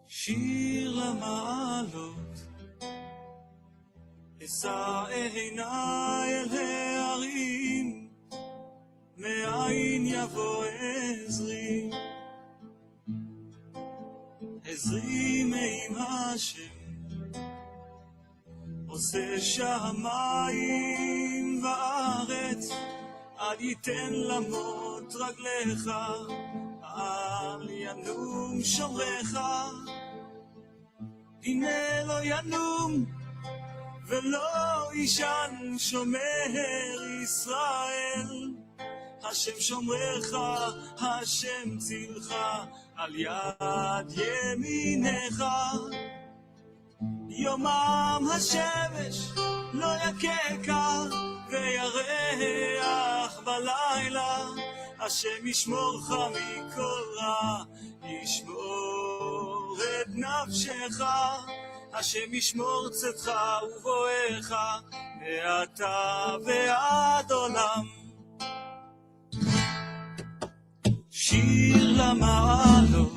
שיר למעלות, אשא עיניי אל ההרים, מאין יבוא עזרי, עזרי מעם השם, עושה שמיים וארץ, אל ייתן למות רגליך, אל ינום שומרך, הנה לא ינום ולא ישן שומר ישראל, השם שומרך, השם צילך, על יד ימינך. יומם השמש לא יככה וירח בלילה, השם ישמורך מכל רע, ישמור את נפשך, השם ישמור צאתך ובואך מעתה ועד עולם. שיר למעלות,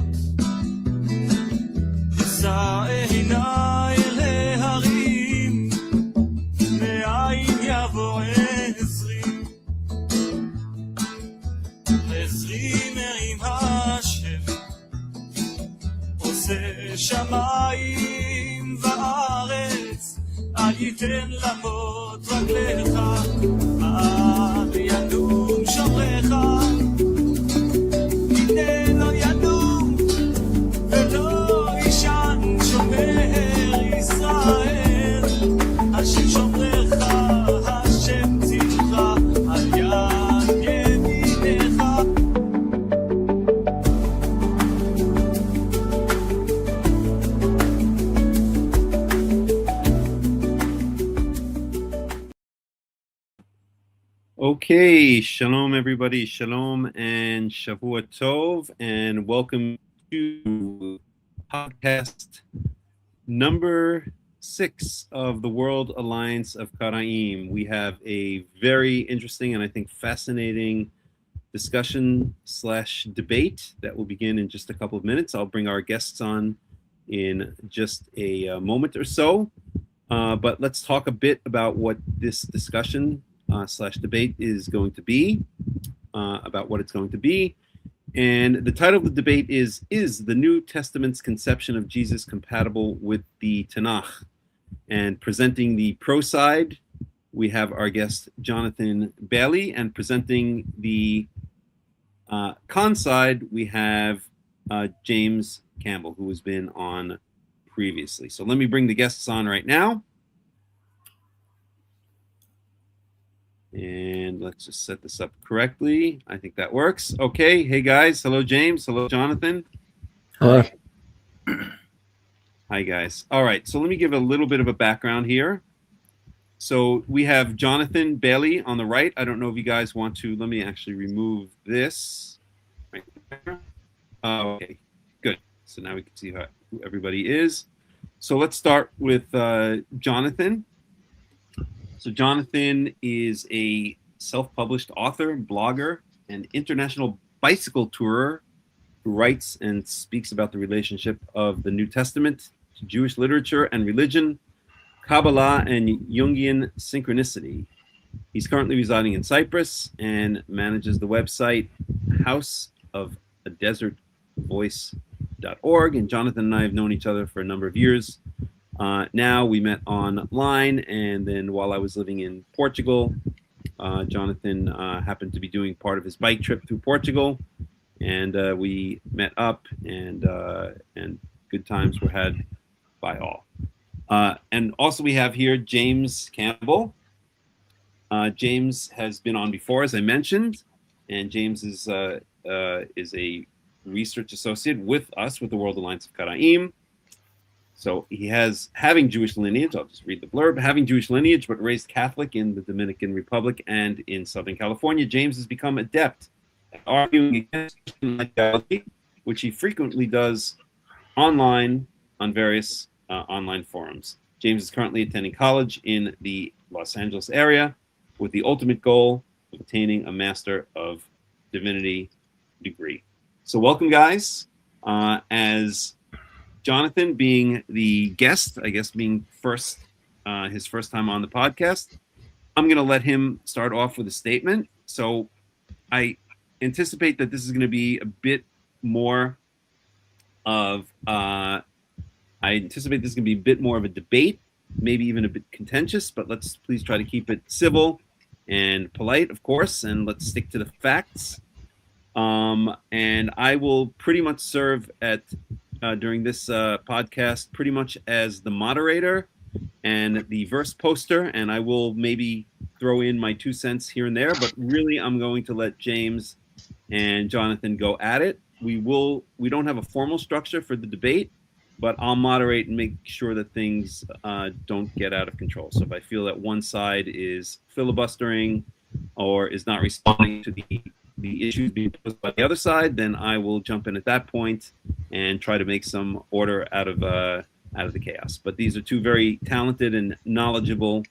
אשא עיניי אל ההרים, מאין יבוא עזרי, עזרי מעם השם, עושה שמיים וארץ, אל ייתן למות רגליך, אל ינום שומרך, הנה לא ינום ולא ישן שומר ישראל, השם שומרך, השם צילך, על יד ימינך. Okay, shalom everybody, shalom and shavua tov, and welcome to podcast number 6 of the World Alliance of Qara'im. We have a very interesting and I think fascinating discussion / debate that will begin in just a couple of minutes. I'll bring our guests on in just a moment or so, but let's talk a bit about what this discussion / debate is going to be, about what it's going to be. And the title of the debate is the New Testament's conception of Jesus compatible with the Tanakh? And presenting the pro side, we have our guest Jonathan Bailey, and presenting the con side, we have James Campbell, who has been on previously. So let me bring the guests on right now. And let's just set this up correctly. I think that works. Okay. Hey, guys. Hello, James. Hello, Jonathan. Hello. Hi, guys. All right. So let me give a little bit of a background here. So we have Jonathan Bailey on the right. I don't know if you guys want to. Let me actually remove this right there. Okay. Good. So now we can see who everybody is. So let's start with Jonathan. So Jonathan is a self-published author, blogger, and international bicycle tourer who writes and speaks about the relationship of the New Testament to Jewish literature and religion, Kabbalah, and Jungian synchronicity. He's currently residing in Cyprus and manages the website houseofadesertvoice.org. And Jonathan and I have known each other for a number of years. Now we met online, and then while I was living in Portugal, Jonathan happened to be doing part of his bike trip through Portugal, and we met up, and good times were had by all. And also we have here James Campbell. James has been on before, as I mentioned, and James is a research associate with us with the World Alliance of Qara'im. So he has having Jewish lineage, I'll just read the blurb, having Jewish lineage, but raised Catholic in the Dominican Republic and in Southern California. James has become adept at arguing against Christianity, which he frequently does online on various online forums. James is currently attending college in the Los Angeles area with the ultimate goal of attaining a Master of Divinity degree. So welcome, guys. As Jonathan being the guest, I guess being his first time on the podcast, I'm going to let him start off with a statement. So I anticipate that this is going to be a bit more of a debate, maybe even a bit contentious, but let's please try to keep it civil and polite, of course, and let's stick to the facts. And I will pretty much serve during this podcast pretty much as the moderator and the verse poster, and I will maybe throw in my 2 cents here and there, but really I'm going to let James and Jonathan go at it. We don't have a formal structure for the debate, but I'll moderate and make sure that things don't get out of control. So if I feel that one side is filibustering or is not responding to the issues being posed by the other side, then I will jump in at that point and try to make some order out of the chaos. But these are two very talented and knowledgeable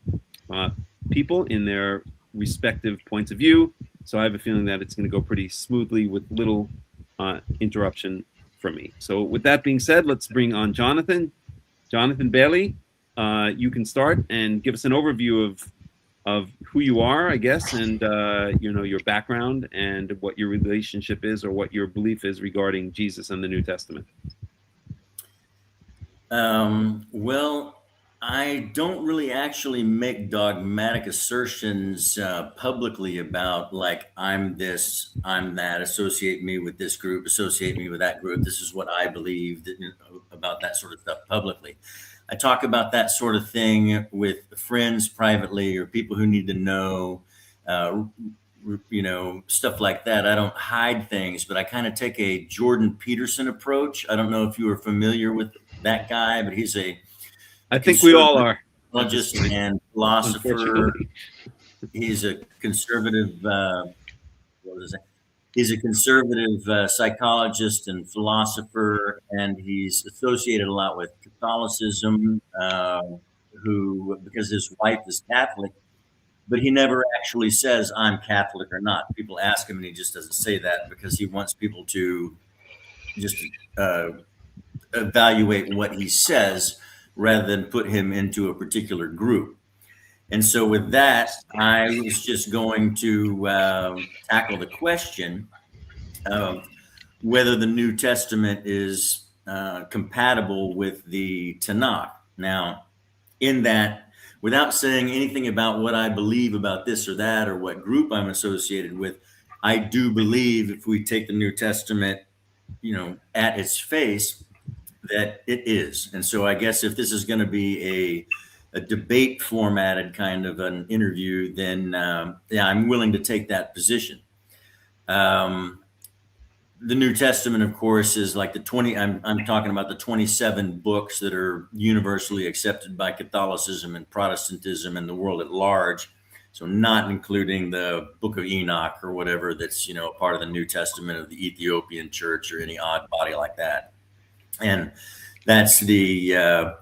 people in their respective points of view. So I have a feeling that it's going to go pretty smoothly with little interruption from me. So with that being said, let's bring on Jonathan. Jonathan Bailey, you can start and give us an overview of who you are, I guess, and your background and what your relationship is or what your belief is regarding Jesus and the New Testament. Well, I don't really actually make dogmatic assertions publicly about like I'm this, I'm that, associate me with this group, associate me with that group. This is what I believe about that sort of stuff publicly. I talk about that sort of thing with friends privately or people who need to know, stuff like that. I don't hide things, but I kind of take a Jordan Peterson approach. I don't know if you are familiar with that guy, but he's I think we all are. Psychologist and philosopher. He's a conservative. He's a conservative psychologist and philosopher, and he's associated a lot with Catholicism. Because his wife is Catholic, but he never actually says I'm Catholic or not. People ask him, and he just doesn't say that because he wants people to just evaluate what he says rather than put him into a particular group. And so with that, I was just going to tackle the question of whether the New Testament is compatible with the Tanakh. Now, in that, without saying anything about what I believe about this or that or what group I'm associated with, I do believe if we take the New Testament, at its face, that it is. And so I guess if this is going to be a debate formatted kind of an interview, then I'm willing to take that position. The New Testament, of course, is like I'm talking about the 27 books that are universally accepted by Catholicism and Protestantism and the world at large. So not including the Book of Enoch or whatever that's, part of the New Testament of the Ethiopian church or any odd body like that. And that's the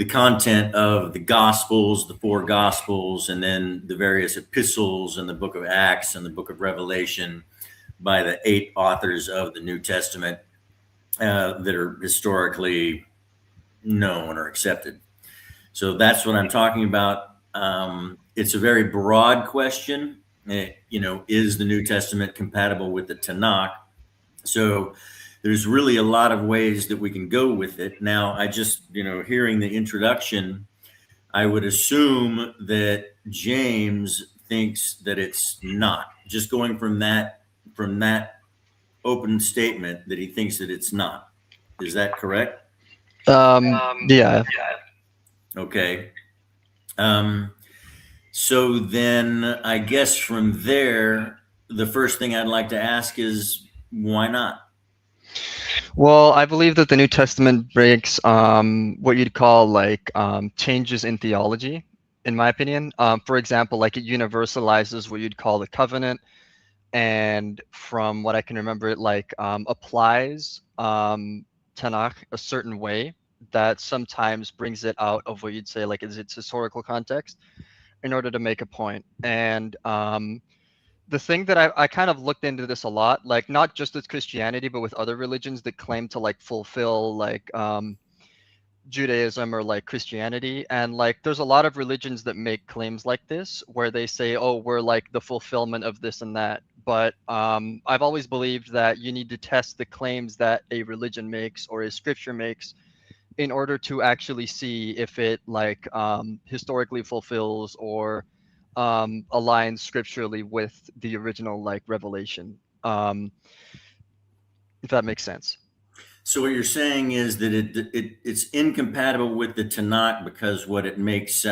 content of the Gospels, the 4 Gospels, and then the various epistles and the Book of Acts and the Book of Revelation by the 8 authors of the New Testament that are historically known or accepted. So that's what I'm talking about. It's a very broad question. Is the New Testament compatible with the Tanakh? So there's really a lot of ways that we can go with it. Now, I just, hearing the introduction, I would assume that James thinks that it's not. Just going from that open statement that he thinks that it's not. Is that correct? Yeah. Okay. So then I guess from there, the first thing I'd like to ask is why not? Well, I believe that the New Testament breaks what you'd call changes in theology, in my opinion. For example, it universalizes what you'd call the covenant, and from what I can remember, it applies Tanakh a certain way that sometimes brings it out of what you'd say is its historical context. in order to make a point. And the thing that I kind of looked into this a lot, like not just with Christianity, but with other religions that claim to like fulfill like Judaism or like Christianity. And like there's a lot of religions that make claims like this where they say, oh, we're like the fulfillment of this and that. But I've always believed that you need to test the claims that a religion makes or a scripture makes in order to actually see if it like historically fulfills or aligns scripturally with the original like revelation. If that makes sense. So what you're saying is that it's incompatible with the Tanakh because what it makes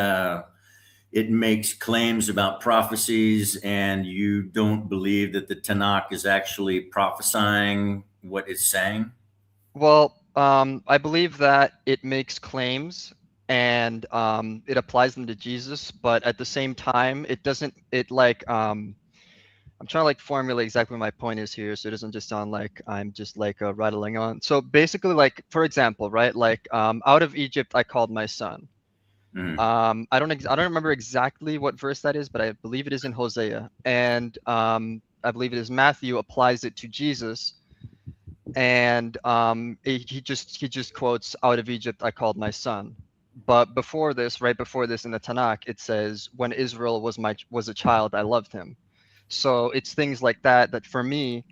claims about prophecies, and you don't believe that the Tanakh is actually prophesying what it's saying? Well, I believe that it makes claims and it applies them to Jesus, but at the same time, it doesn't. It like I'm trying to like formulate exactly what my point is here, so it doesn't just sound like I'm just like rattling on. So basically, like for example, right? Like out of Egypt, I called my son. Mhm. I don't remember exactly what verse that is, but I believe it is in Hosea, and I believe it is Matthew applies it to Jesus, and he just quotes, "Out of Egypt I called my son." But before this, right before this in the Tanakh, it says, "When Israel was a child, I loved him." So it's things like that that for me,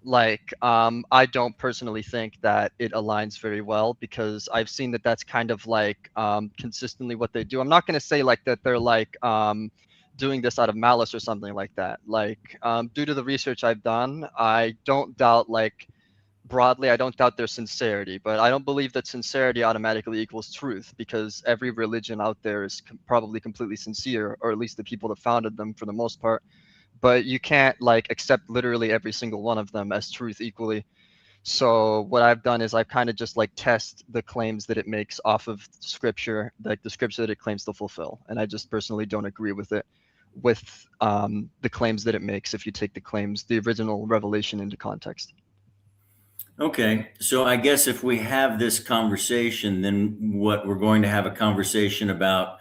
like I don't personally think that it aligns very well because I've seen that that's kind of like consistently what they do. I'm not going to say like that they're like doing this out of malice or something like that. Like due to the research I've done, I don't doubt like broadly, I don't doubt their sincerity, but I don't believe that sincerity automatically equals truth because every religion out there is probably completely sincere, or at least the people that founded them for the most part. But you can't like accept literally every single one of them as truth equally. So what I've done is I've kind of just like test the claims that it makes off of scripture, like the scripture that it claims to fulfill. And I just personally don't agree with it, with the claims that it makes if you take the claims, the original revelation into context. Okay, so I guess if we have this conversation, then what we're going to have a conversation about,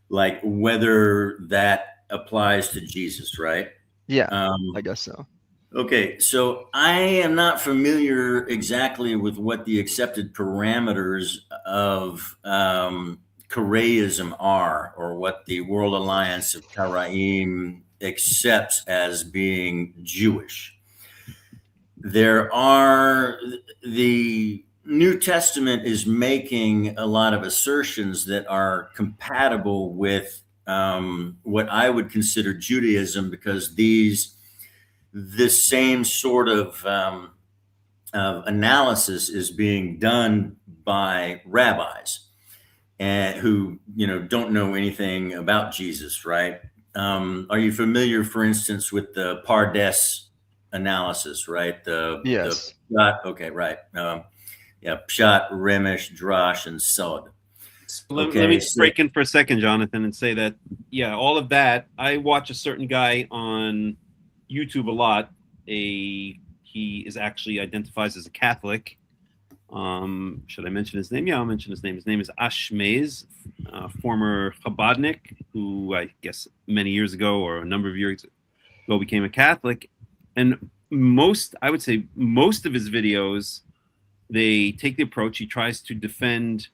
like whether that applies to Jesus, right? Yeah, Um, I guess so. okay, so I am not familiar exactly with what the accepted parameters of Karaism are, or what the World Alliance of Qara'im accepts as being Jewish. The New Testament is making a lot of assertions that are compatible with what I would consider Judaism, because this same sort of analysis is being done by rabbis and who don't know anything about Jesus, right? Are you familiar, for instance, with the Pardes analysis, right? The Yes. Pshat, okay, right. Yeah, Pshat, Remesh, Drash, and Sod. Let Okay, me so break in for a second, Jonathan, and say that, yeah, all of that. I watch a certain guy on YouTube a lot. He is actually identifies as a Catholic. Should I mention his name? Yeah, I'll mention his name. His name is Ashmez, former Chabadnik, who I guess many years ago or a number of years ago became a Catholic. And I would say most of his videos, they take the approach. He tries to defend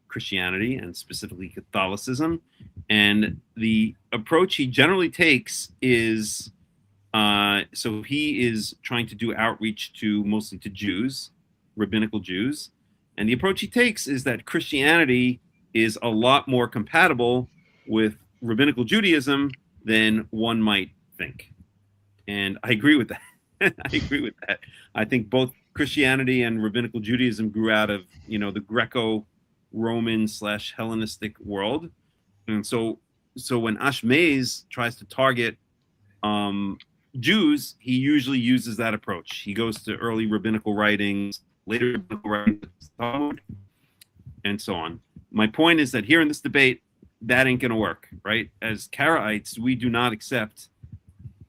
Christianity and specifically Catholicism. And the approach he generally takes is, so he is trying to do outreach mostly to Jews, rabbinical Jews. And the approach he takes is that Christianity is a lot more compatible with rabbinical Judaism than one might think. And I agree with that. I agree with that. I think both Christianity and rabbinical Judaism grew out of, the Greco-Roman / Hellenistic world. And so when Ashmez tries to target Jews, he usually uses that approach. He goes to early rabbinical writings, later rabbinical writings, Talmud, and so on. My point is that here in this debate, that ain't going to work, right? As Karaites, we do not accept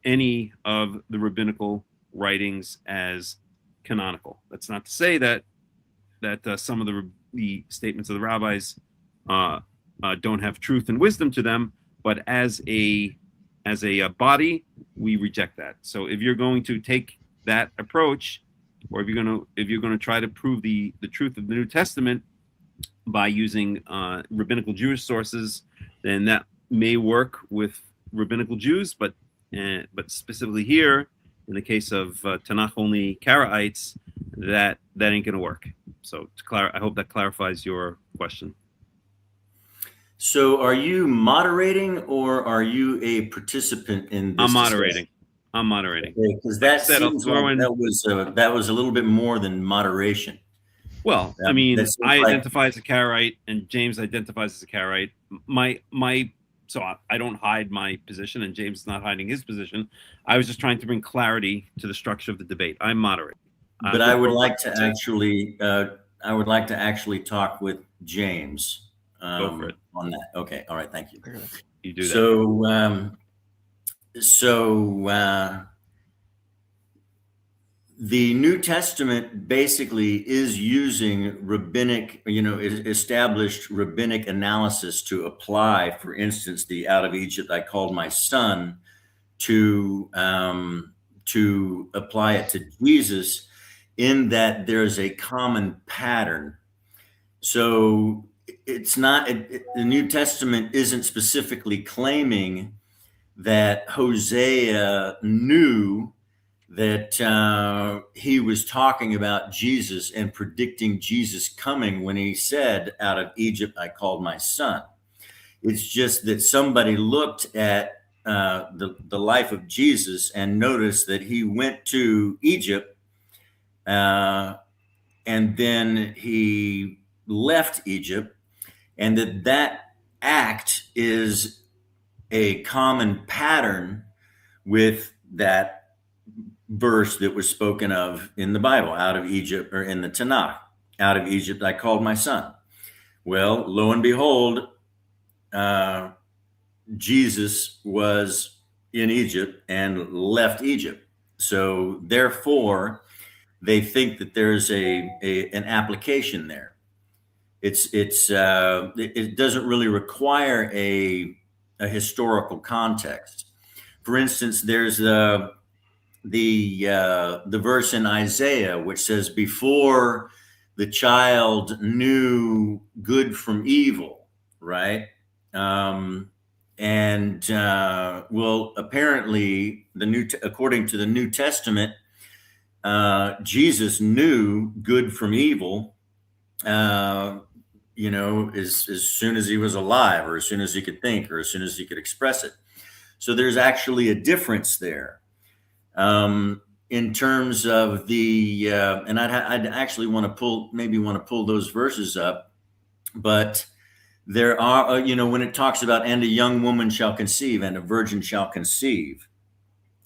any of the rabbinical writings as canonical. That's not to say that some of the statements of the rabbis don't have truth and wisdom to them, but as a body, we reject that. So if you're going to take that approach, or if you're going to try to prove the truth of the New Testament by using rabbinical Jewish sources, then that may work with rabbinical Jews, but specifically here, in the case of Tanach-only Karaites, that ain't going to work. So I hope that clarifies your question. So are you moderating, or are you a participant in this? I'm moderating. Because that seems like that was a little bit more than moderation. Well, I mean, I like, identify as a Karaite, and James identifies as a Karaite. So I don't hide my position, and James is not hiding his position. I was just trying to bring clarity to the structure of the debate. I'm moderating. But I would like to actually talk with James. Go for it. On that. Okay. All right. Thank you. You do that. So the New Testament basically is using rabbinic, established rabbinic analysis to apply, for instance, the "out of Egypt I called my son," to apply it to Jesus, in that there's a common pattern. So it's not, the New Testament isn't specifically claiming that Hosea knew that he was talking about Jesus and predicting Jesus coming when he said, "Out of Egypt I called my son." It's just that somebody looked at the life of Jesus and noticed that he went to Egypt and then he left Egypt, and that act is a common pattern with that verse that was spoken of in the Bible, "Out of Egypt," or in the Tanakh, "Out of Egypt I called my son." Well, lo and behold, Jesus was in Egypt and left Egypt. So therefore, they think that there's an application there. It doesn't really require a historical context. For instance, there's the verse in Isaiah which says, "Before the child knew good from evil," right? Well, apparently according to the New Testament, Jesus knew good from evil, as soon as he was alive, or as soon as he could think, or as soon as he could express it. So there's actually a difference there. In terms of the, and I'd actually want to pull those verses up, but there are, when it talks about, "And a young woman shall conceive, and a virgin shall conceive,"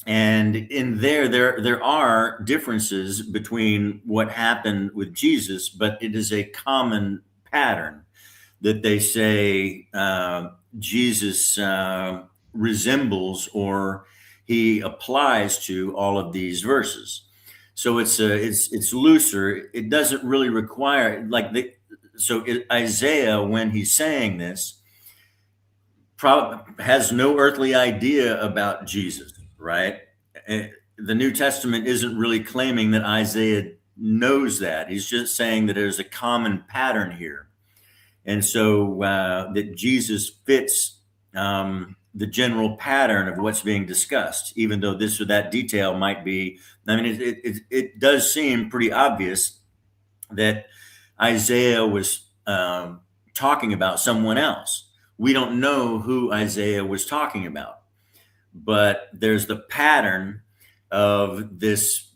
and in there are differences between what happened with Jesus, but it is a common pattern that they say Jesus resembles, or he applies to, all of these verses. So it's looser. It doesn't really require Isaiah, when he's saying this, has no earthly idea about Jesus, right? The New Testament isn't really claiming that Isaiah knows that. He's just saying that there's a common pattern here, and so that Jesus fits the general pattern of what's being discussed, even though this or that detail might be, it does seem pretty obvious that Isaiah was talking about someone else. We don't know who Isaiah was talking about, but there's the pattern of this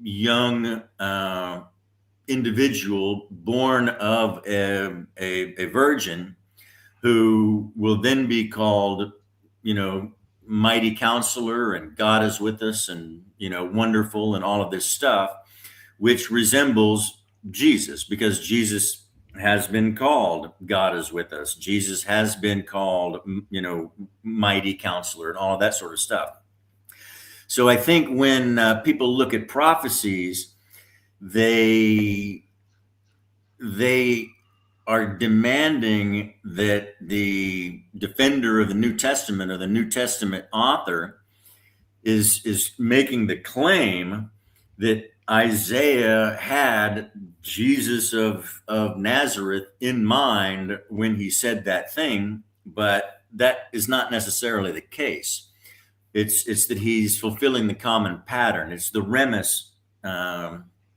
young individual born of a virgin, who will then be called, Mighty Counselor, and God is with us, and, Wonderful, and all of this stuff, which resembles Jesus, because Jesus has been called God is with us. Jesus has been called, Mighty Counselor, and all of that sort of stuff. So I think when people look at prophecies, they are demanding that the defender of the New Testament or the New Testament author is making the claim that Isaiah had Jesus of Nazareth in mind when he said that thing, but that is not necessarily the case. It's that he's fulfilling the common pattern. It's the remes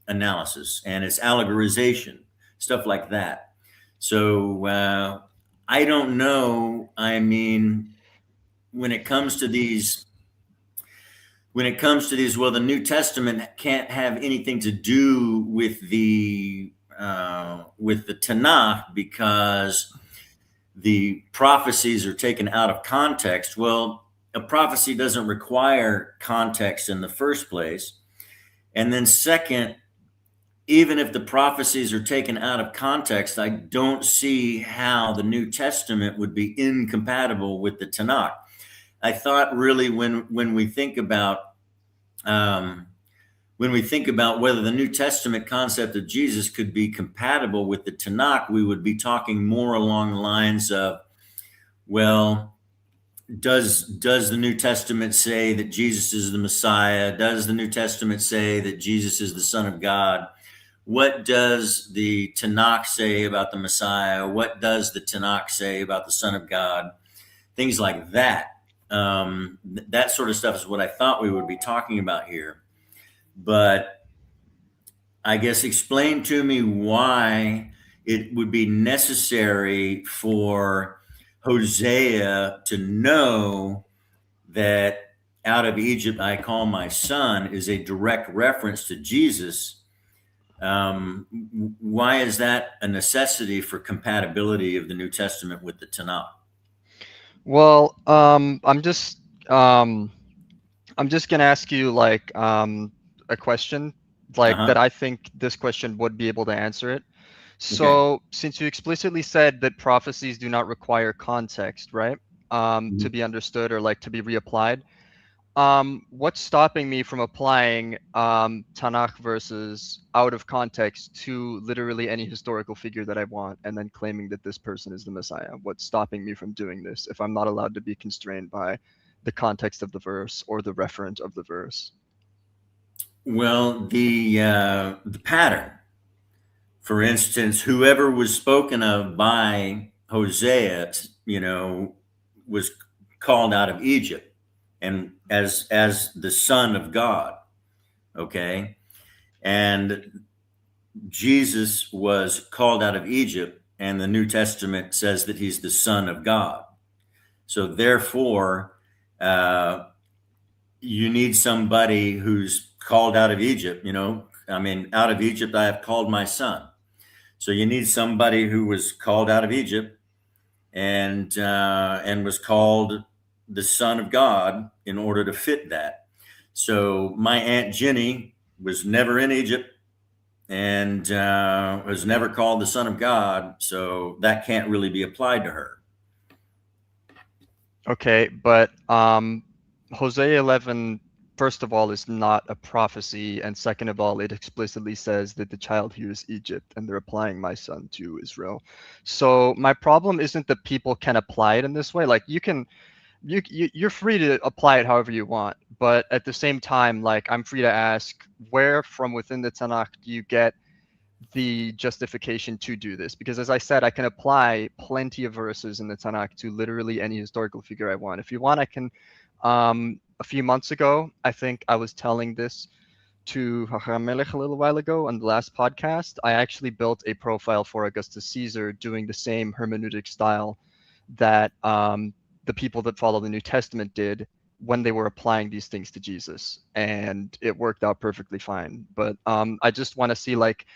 analysis, and it's allegorization, stuff like that. So I don't know. I mean, when it comes to these, well, the New Testament can't have anything to do with the Tanakh because the prophecies are taken out of context. Well, a prophecy doesn't require context in the first place. And then second, even if the prophecies are taken out of context, I don't see how the New Testament would be incompatible with the Tanakh. I thought really when we think about whether the New Testament concept of Jesus could be compatible with the Tanakh, we would be talking more along the lines of, well, does the New Testament say that Jesus is the Messiah? Does the New Testament say that Jesus is the Son of God? What does the Tanakh say about the Messiah? What does the Tanakh say about the Son of God? Things like that. That sort of stuff is what I thought we would be talking about here. But I guess explain to me why it would be necessary for Hosea to know that out of Egypt I call my son is a direct reference to Jesus. Why is that a necessity for compatibility of the New Testament with the Tanakh? Well, I'm just gonna ask you like a question like that I think this question would be able to answer it. So since you explicitly said that prophecies do not require context, right? To be understood or like to be reapplied. What's stopping me from applying Tanakh verses out of context to literally any historical figure that I want and then claiming that this person is the Messiah? What's stopping me from doing this if I'm not allowed to be constrained by the context of the verse or the referent of the verse? Well, the pattern, for instance, whoever was spoken of by Hosea, was called out of Egypt and as the Son of God. Okay. And Jesus was called out of Egypt, and the New Testament says that he's the Son of God. So therefore, you need somebody who's called out of Egypt. Out of Egypt I have called my son. So you need somebody who was called out of Egypt and was called the Son of God in order to fit that. So my Aunt Jenny was never in Egypt and was never called the Son of God. So that can't really be applied to her. Okay, but Hosea 11, first of all, is not a prophecy, and second of all, it explicitly says that the child here is Egypt, and they're applying my son to Israel. So my problem isn't that people can apply it in this way. Like you're free to apply it however you want, but at the same time, like I'm free to ask, where from within the Tanakh do you get the justification to do this? Because as I said, I can apply plenty of verses in the Tanakh to literally any historical figure I want. If you want, I can, a few months ago, I think I was telling this to Melech a little while ago on the last podcast. I actually built a profile for Augustus Caesar doing the same hermeneutic style that the people that follow the New Testament did when they were applying these things to Jesus, and it worked out perfectly fine. But I just want to see, like,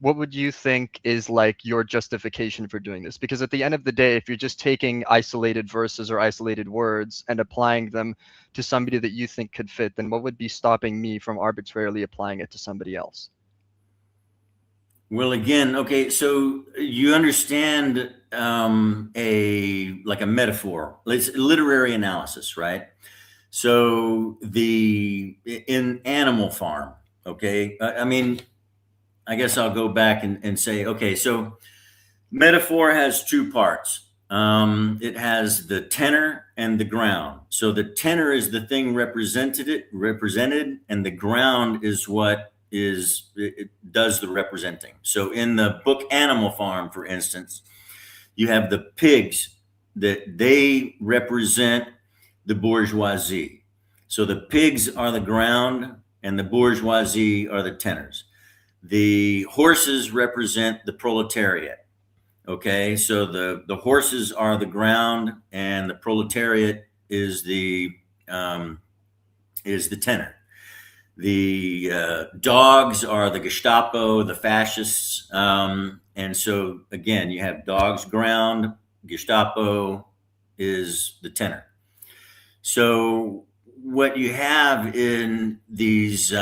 what would you think is like your justification for doing this? Because at the end of the day, if you're just taking isolated verses or isolated words and applying them to somebody that you think could fit, then what would be stopping me from arbitrarily applying it to somebody else? Well, again, okay, so you understand a metaphor. It's literary analysis, right? So in Animal Farm, okay, I guess I'll go back and say, okay, so Metaphor has two parts. It has the tenor and the ground. So the tenor is the thing represented, and the ground is what it does the representing. So in the book Animal Farm, for instance, you have the pigs that they represent the bourgeoisie. So the pigs are the ground and the bourgeoisie are the tenors. The horses represent the proletariat. Okay, so the horses are the ground and the proletariat is the tenor. The dogs are the Gestapo, the fascists, and so again, you have dogs ground, Gestapo is the tenor. So what you have in these,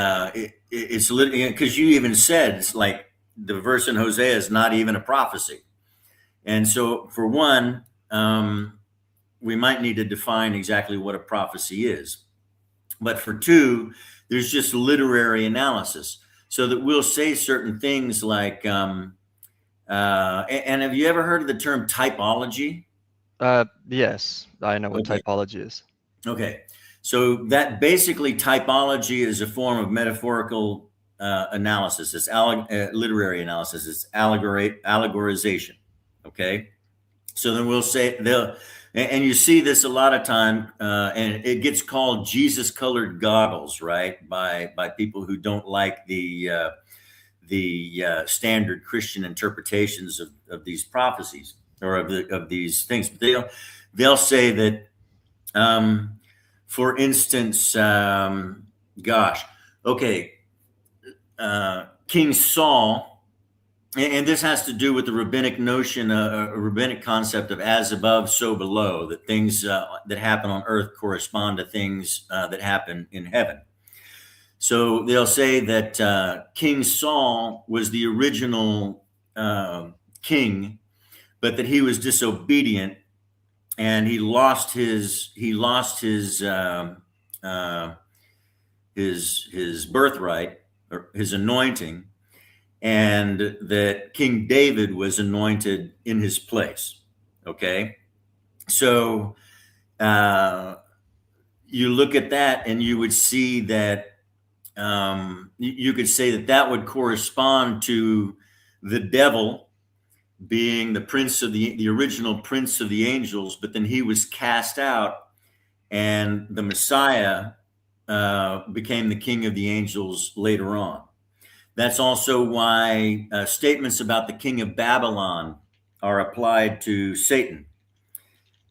it's literally, because you even said, it's like the verse in Hosea is not even a prophecy. And so for one, we might need to define exactly what a prophecy is. But for two, there's just literary analysis, so that we'll say certain things like, and have you ever heard of the term typology? Yes, I know what typology is. Okay, so that basically typology is a form of metaphorical analysis. It's literary analysis. It's allegorization. Okay, so then we'll say and you see this a lot of time, and it gets called Jesus-colored goggles, right? By people who don't like the standard Christian interpretations of these prophecies or of these things. But they'll say that, for instance, King Saul. And this has to do with the rabbinic notion, a rabbinic concept of as above, so below, that things that happen on earth correspond to things that happen in heaven. So they'll say that King Saul was the original king, but that he was disobedient and he lost his birthright, or his anointing. And that King David was anointed in his place. Okay, so you look at that and you would see that you could say that would correspond to the devil being the prince of the original prince of the angels, but then he was cast out, and the Messiah became the king of the angels later on. That's also why statements about the king of Babylon are applied to Satan.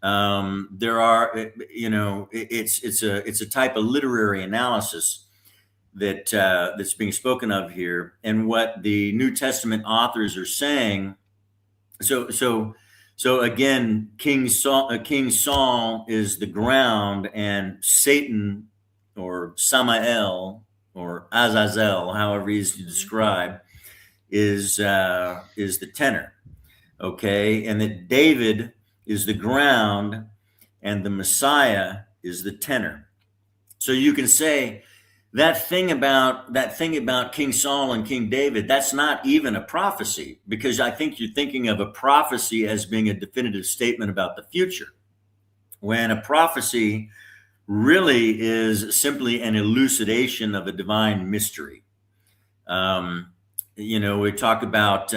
There are, it's a type of literary analysis that's being spoken of here, and what the New Testament authors are saying. So again, King Saul is the ground, and Satan, or Samael, or Azazel, however he's described, is the tenor. Okay, and that David is the ground, and the Messiah is the tenor. So you can say that thing about King Saul and King David, that's not even a prophecy, because I think you're thinking of a prophecy as being a definitive statement about the future, when a prophecy really is simply an elucidation of a divine mystery. We talk about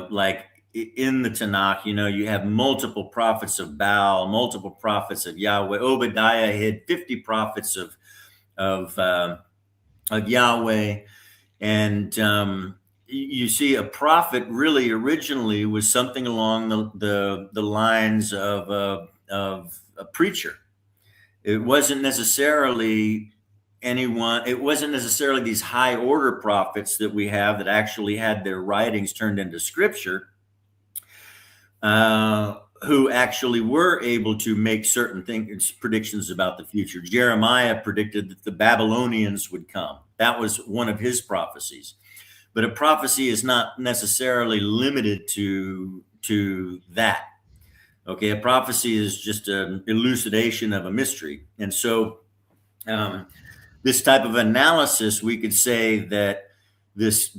like in the Tanakh, you have multiple prophets of Baal, multiple prophets of Yahweh. Obadiah had 50 prophets of Yahweh, and you see a prophet really originally was something along the lines of a preacher. It wasn't necessarily these high order prophets that we have that actually had their writings turned into scripture, who actually were able to make certain things, predictions about the future. Jeremiah predicted that the Babylonians would come. That was one of his prophecies. But a prophecy is not necessarily limited to that. Okay, a prophecy is just an elucidation of a mystery. And so this type of analysis, we could say that this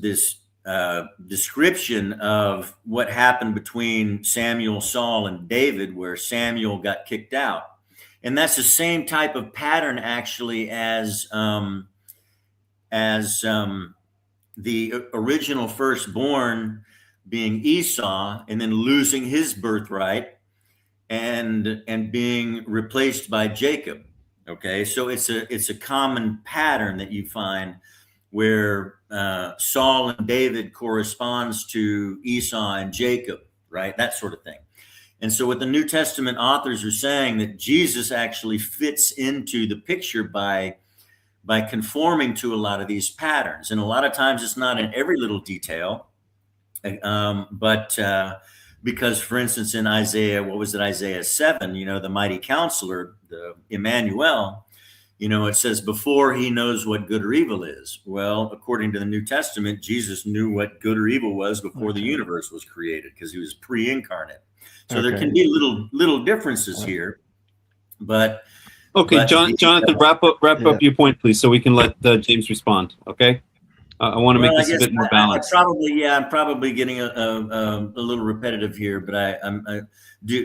description of what happened between Samuel, Saul, and David, where Samuel got kicked out. And that's the same type of pattern, actually, as the original firstborn being Esau, and then losing his birthright and being replaced by Jacob. Okay, so it's a common pattern that you find where Saul and David corresponds to Esau and Jacob, right? That sort of thing. And so what the New Testament authors are saying, that Jesus actually fits into the picture by conforming to a lot of these patterns. And a lot of times it's not in every little detail, but because, for instance, in Isaiah, what was it, Isaiah 7, the mighty counselor, the Emmanuel, it says, before he knows what good or evil is. Well, according to the New Testament, Jesus knew what good or evil was before the universe was created, because he was pre-incarnate. So there can be little differences here, but okay, Jonathan, wrap up your point, please, so we can let James respond. Okay, I want to make this a bit more balanced. I'm probably getting a little repetitive here, but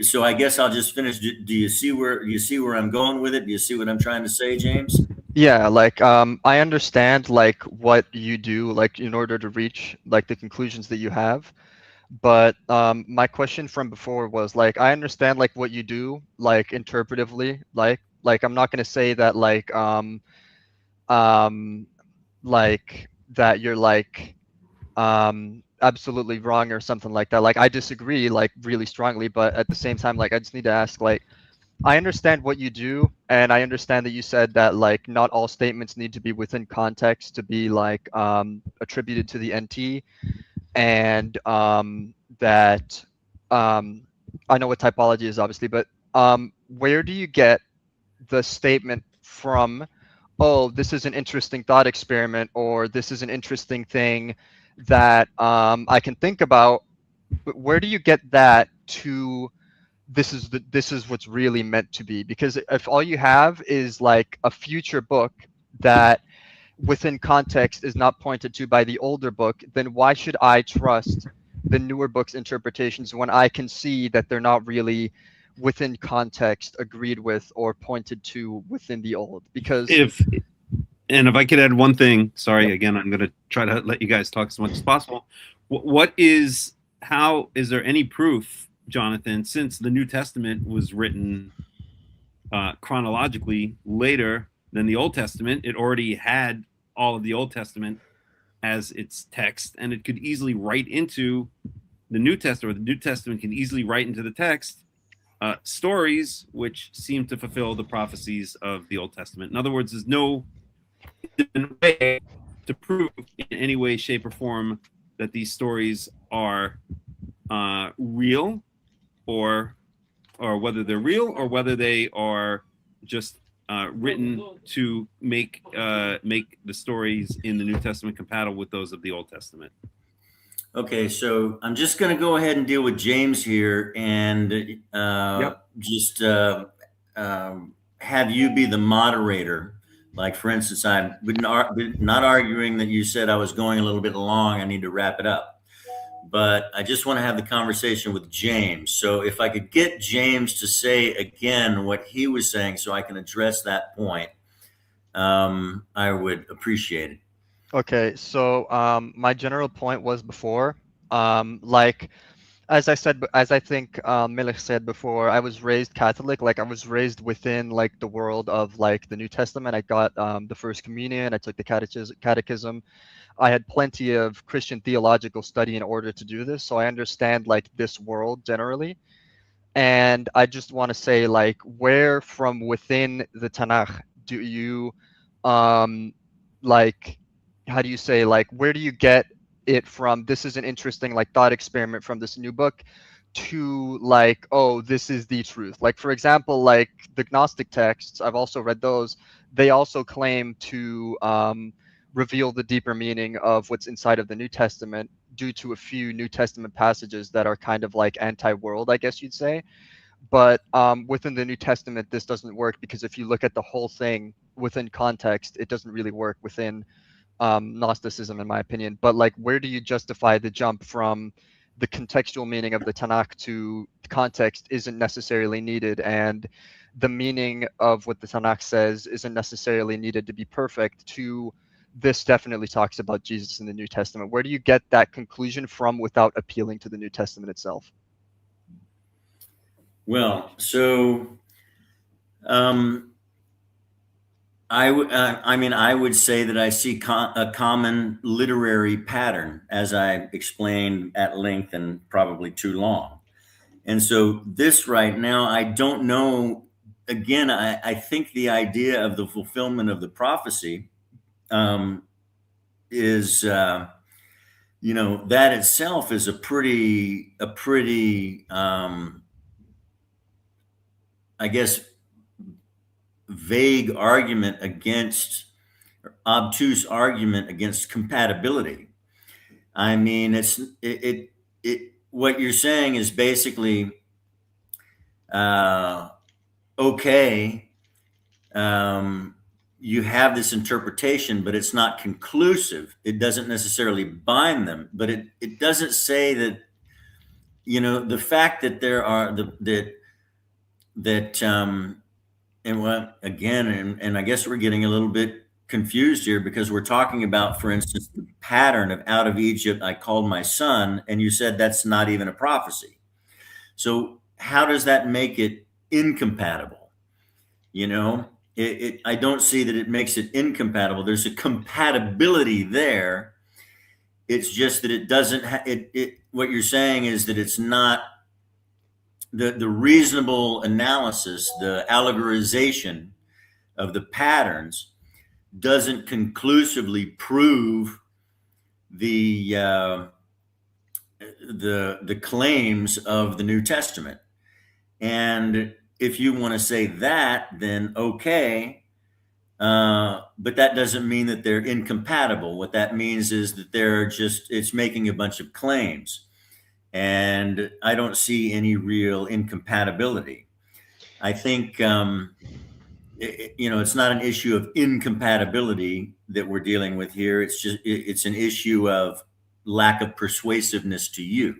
so I guess I'll just finish. Do you see where I'm going with it? Do you see what I'm trying to say, James? Yeah, like I understand like what you do, like in order to reach like the conclusions that you have. But my question from before was like, I understand like what you do, like interpretively, like I'm not gonna say that like that you're like absolutely wrong or something like that. Like I disagree like really strongly, but at the same time, like I just need to ask, like, I understand what you do, and I understand that you said that like not all statements need to be within context to be like attributed to the NT, and that I know what typology is obviously, but where do you get the statement from, oh, this is an interesting thought experiment, or this is an interesting thing that I can think about? But where do you get that to this is what's really meant to be? Because if all you have is like a future book that within context is not pointed to by the older book, then why should I trust the newer book's interpretations when I can see that they're not really within context agreed with or pointed to within the old? Because if I could add one thing, sorry, again, I'm going to try to let you guys talk as much as possible. How is there any proof, Jonathan, since the New Testament was written chronologically later than the Old Testament, it already had all of the Old Testament as its text, and it could easily write into the New Testament, or the New Testament can easily write into the text stories which seem to fulfill the prophecies of the Old Testament. In other words, there's no way to prove in any way, shape, or form that these stories are real, or whether they're real, or whether they are just written to make the stories in the New Testament compatible with those of the Old Testament. Okay, so I'm just going to go ahead and deal with James here, and just have you be the moderator. Like, for instance, I'm not arguing that you said I was going a little bit long. I need to wrap it up. But I just want to have the conversation with James. So if I could get James to say again what he was saying so I can address that point, I would appreciate it. okay, so my general point was before, like, as I said, as I think Melech said before, I was raised Catholic. Like I was raised within like the world of like the New Testament. I got the First Communion. I took the catechism. I had plenty of Christian theological study in order to do this, so I understand like this world generally. And I just want to say, like, where from within the Tanakh do you like, how do you say, like, where do you get it from? This is an interesting like thought experiment from this new book, to like, oh, this is the truth. Like, for example, like the Gnostic texts, I've also read those. They also claim to reveal the deeper meaning of what's inside of the New Testament due to a few New Testament passages that are kind of like anti-world, I guess you'd say. But within the New Testament, this doesn't work, because if you look at the whole thing within context, it doesn't really work within Gnosticism, in my opinion. But like, where do you justify the jump from the contextual meaning of the Tanakh to context isn't necessarily needed, and the meaning of what the Tanakh says isn't necessarily needed to be perfect, to this definitely talks about Jesus in the New Testament? Where do you get that conclusion from without appealing to the New Testament itself? Well, so I would say that I see a common literary pattern, as I explained at length and probably too long. And so this right now, I don't know. Again, I think the idea of the fulfillment of the prophecy is, that itself is a pretty, I guess, vague argument against, or obtuse argument against compatibility. I mean, what you're saying is basically, okay, you have this interpretation, but it's not conclusive. It doesn't necessarily bind them, but it doesn't say that, the fact that there are and what, again, and I guess we're getting a little bit confused here, because we're talking about, for instance, the pattern of out of Egypt I called my son, and you said that's not even a prophecy. So how does that make it incompatible? I don't see that it makes it incompatible. There's a compatibility there. It's just that it doesn't what you're saying is that it's not the reasonable analysis, the allegorization of the patterns doesn't conclusively prove the claims of the New Testament. And if you want to say that, then okay, but that doesn't mean that they're incompatible. What that means is that it's making a bunch of claims, and I don't see any real incompatibility. I think it's not an issue of incompatibility that we're dealing with here. It's an issue of lack of persuasiveness to you.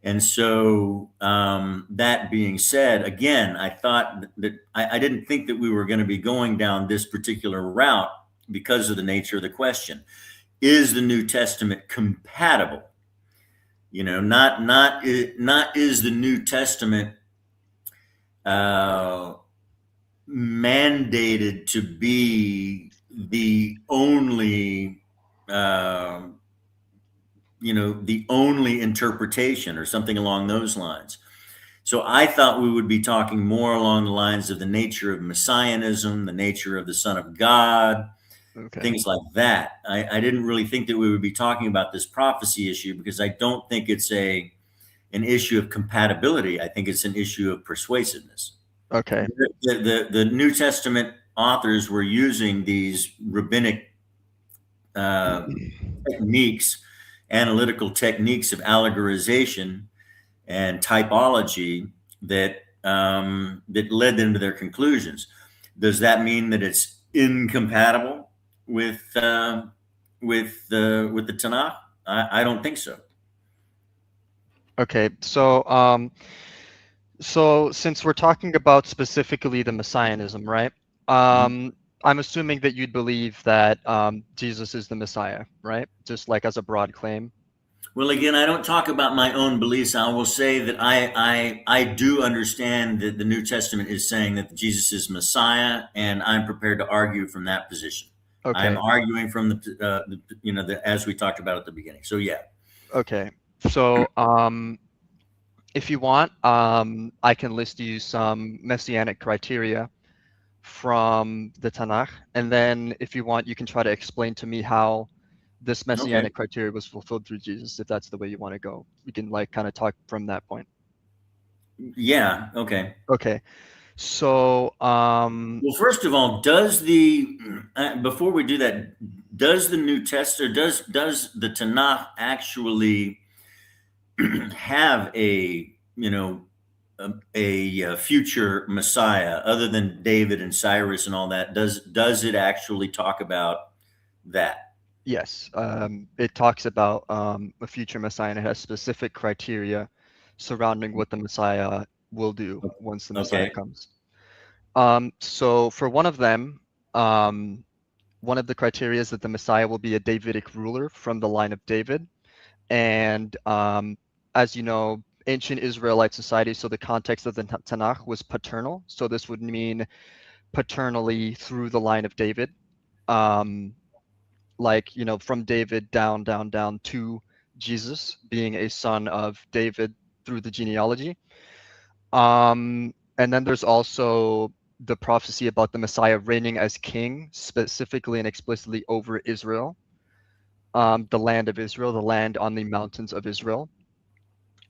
And so that being said, again, I thought that I didn't think that we were going to be going down this particular route because of the nature of the question. Is the New Testament compatible? Not is the New Testament mandated to be the only the only interpretation or something along those lines. So I thought we would be talking more along the lines of the nature of messianism, the nature of the Son of God, things like that. I didn't really think that we would be talking about this prophecy issue, because I don't think it's an issue of compatibility. I think it's an issue of persuasiveness. Okay. The New Testament authors were using these rabbinic techniques, analytical techniques of allegorization and typology that led them to their conclusions. Does that mean that it's incompatible with the Tanakh? I don't think so. Okay, so since we're talking about specifically the messianism, right? I'm assuming that you'd believe that Jesus is the Messiah, right? Just like as a broad claim. Well, again, I don't talk about my own beliefs. I will say that I do understand that the New Testament is saying that Jesus is Messiah, and I'm prepared to argue from that position. Okay. I'm arguing from the as we talked about at the beginning. So yeah. Okay. So if you want, I can list you some messianic criteria from the Tanakh, and then if you want, you can try to explain to me how this messianic criteria was fulfilled through Jesus, if that's the way you want to go. We can kind of talk from that point. Yeah. Okay. Okay. So well, first of all, does before we do that, does the New Testament, does the Tanakh actually have a future Messiah other than David and Cyrus and all that? Does it actually talk about that? Yes, it talks about a future Messiah, and it has specific criteria surrounding what the Messiah will do once the Messiah Okay. comes. So for one of them, one of the criteria is that the Messiah will be a Davidic ruler from the line of David. And as you know, ancient Israelite society, so the context of the Tanakh was paternal. So this would mean paternally through the line of David. Like, you know, from David down, down, down to Jesus being a son of David through the genealogy. And then there's also the prophecy about the Messiah reigning as king, specifically and explicitly over Israel, the land of Israel, the land on the mountains of Israel.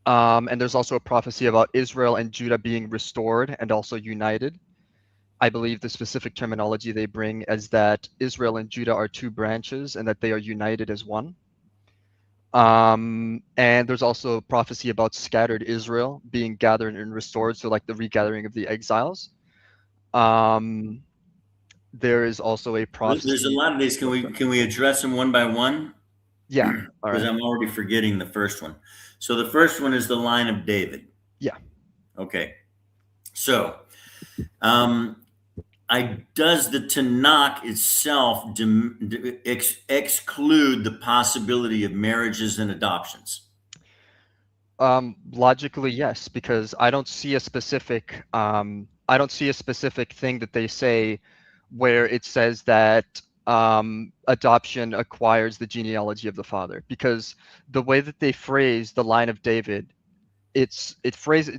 And there's also a prophecy about Israel and Judah being restored and also united. I believe the specific terminology they bring is that Israel and Judah are two branches and that they are united as one. And there's also a prophecy about scattered Israel being gathered and restored, so like the regathering of the exiles. There is also a There's a prophecy. lot of these. Can we address them one by one? Yeah. All Because right. I'm already forgetting the first one. So the first one is the line of David. Yeah. Okay. So, does the Tanakh itself exclude the possibility of marriages and adoptions? Logically, yes, because I don't see a specific thing that they say where it says that adoption acquires the genealogy of the father. Because the way that they phrase the line of David, it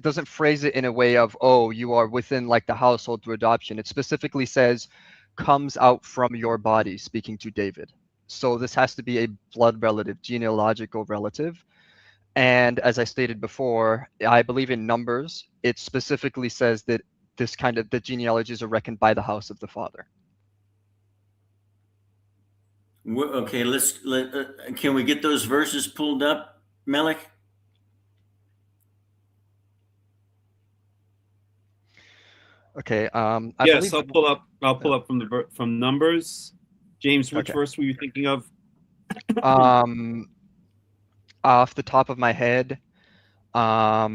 doesn't phrase it in a way of, oh, you are within like the household through adoption. It specifically says comes out from your body, speaking to David. So this has to be a blood relative, genealogical relative. And as I stated before, I believe in Numbers, it specifically says that the genealogies are reckoned by the house of the father. Okay, can we get those verses pulled up, Melik? Okay. I Yes, believe. I'll pull up from Numbers. James, which Okay. verse were you thinking of? Off the top of my head, I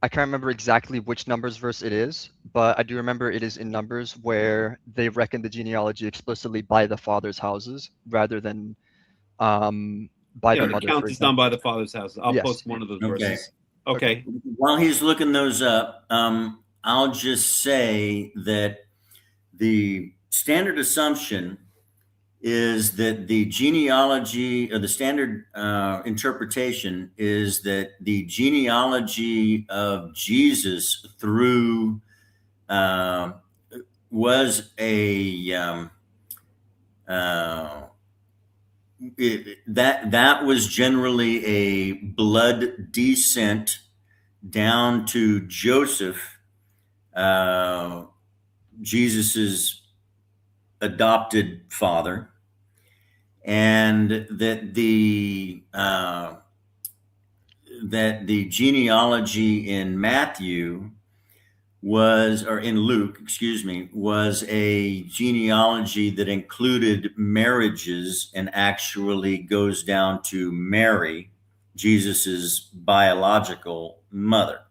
can't remember exactly which Numbers verse it is, but I do remember it is in Numbers where they reckon the genealogy explicitly by the father's houses rather than by Yeah, the the mother, count for is done example. by the father's house. I'll Yes. post one of those Okay. verses. Okay. While he's looking those up, I'll just say that the standard assumption is that the genealogy, or the standard interpretation is that the genealogy of Jesus through was that was generally a blood descent down to Joseph, Jesus's adopted father, and that the genealogy in Matthew or in Luke, excuse me, was a genealogy that included marriages and actually goes down to Mary, Jesus's biological mother.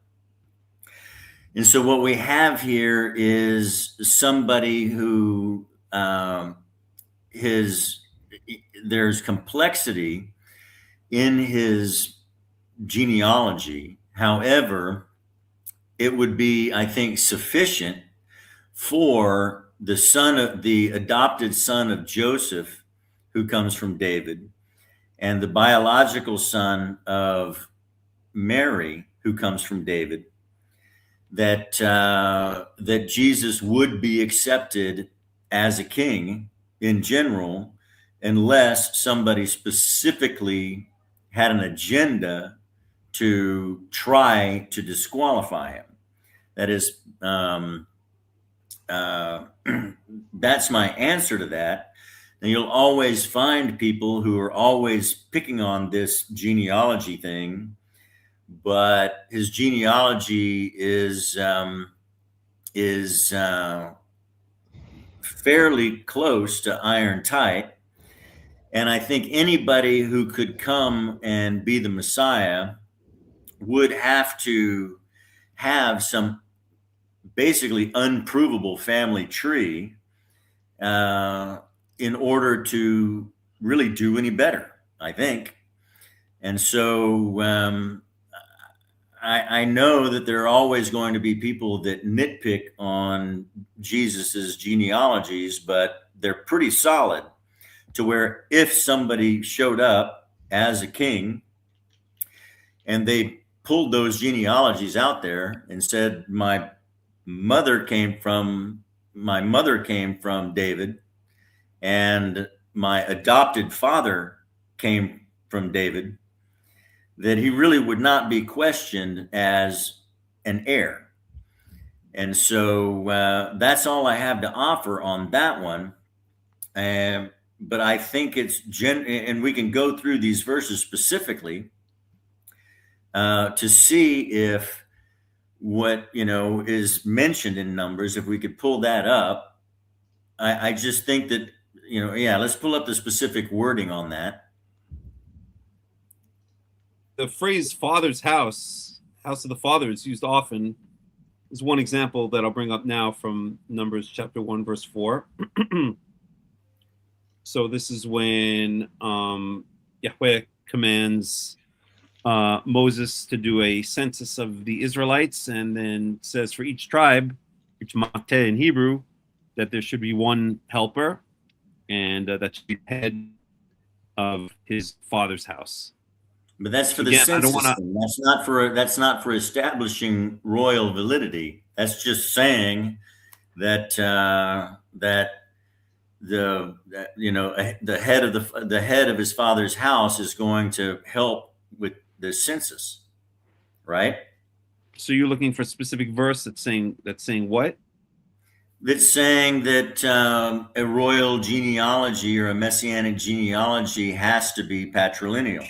And so what we have here is somebody who there's complexity in his genealogy. However, it would be, I think, sufficient for the adopted son of Joseph, who comes from David, and the biological son of Mary, who comes from David, that Jesus would be accepted as a king in general, unless somebody specifically had an agenda to try to disqualify him. That is, that's my answer to that. And you'll always find people who are always picking on this genealogy thing, but his genealogy is fairly close to iron tight. And I think anybody who could come and be the Messiah would have to have some basically unprovable family tree in order to really do any better, I think. And so I know that there are always going to be people that nitpick on Jesus's genealogies, but they're pretty solid, to where if somebody showed up as a king and they pulled those genealogies out there and said, my mother came from David, and my adopted father came from David, that he really would not be questioned as an heir. And so that's all I have to offer on that one. But I think it's and we can go through these verses specifically to see if what is mentioned in Numbers, if we could pull that up. I just think that let's pull up the specific wording on that. The phrase "father's house," house of the father, is used often. Is one example that I'll bring up now from Numbers chapter 1, verse 4. So this is when Yahweh commands Moses to do a census of the Israelites, and then says for each tribe, each mateh in Hebrew, that there should be one helper, and that should be the head of his father's house. But that's for the census. That's not for establishing royal validity. That's just saying that the head of his father's house is going to help with the census, right? So you're looking for a specific verse that's saying what? That's saying that a royal genealogy or a messianic genealogy has to be patrilineal.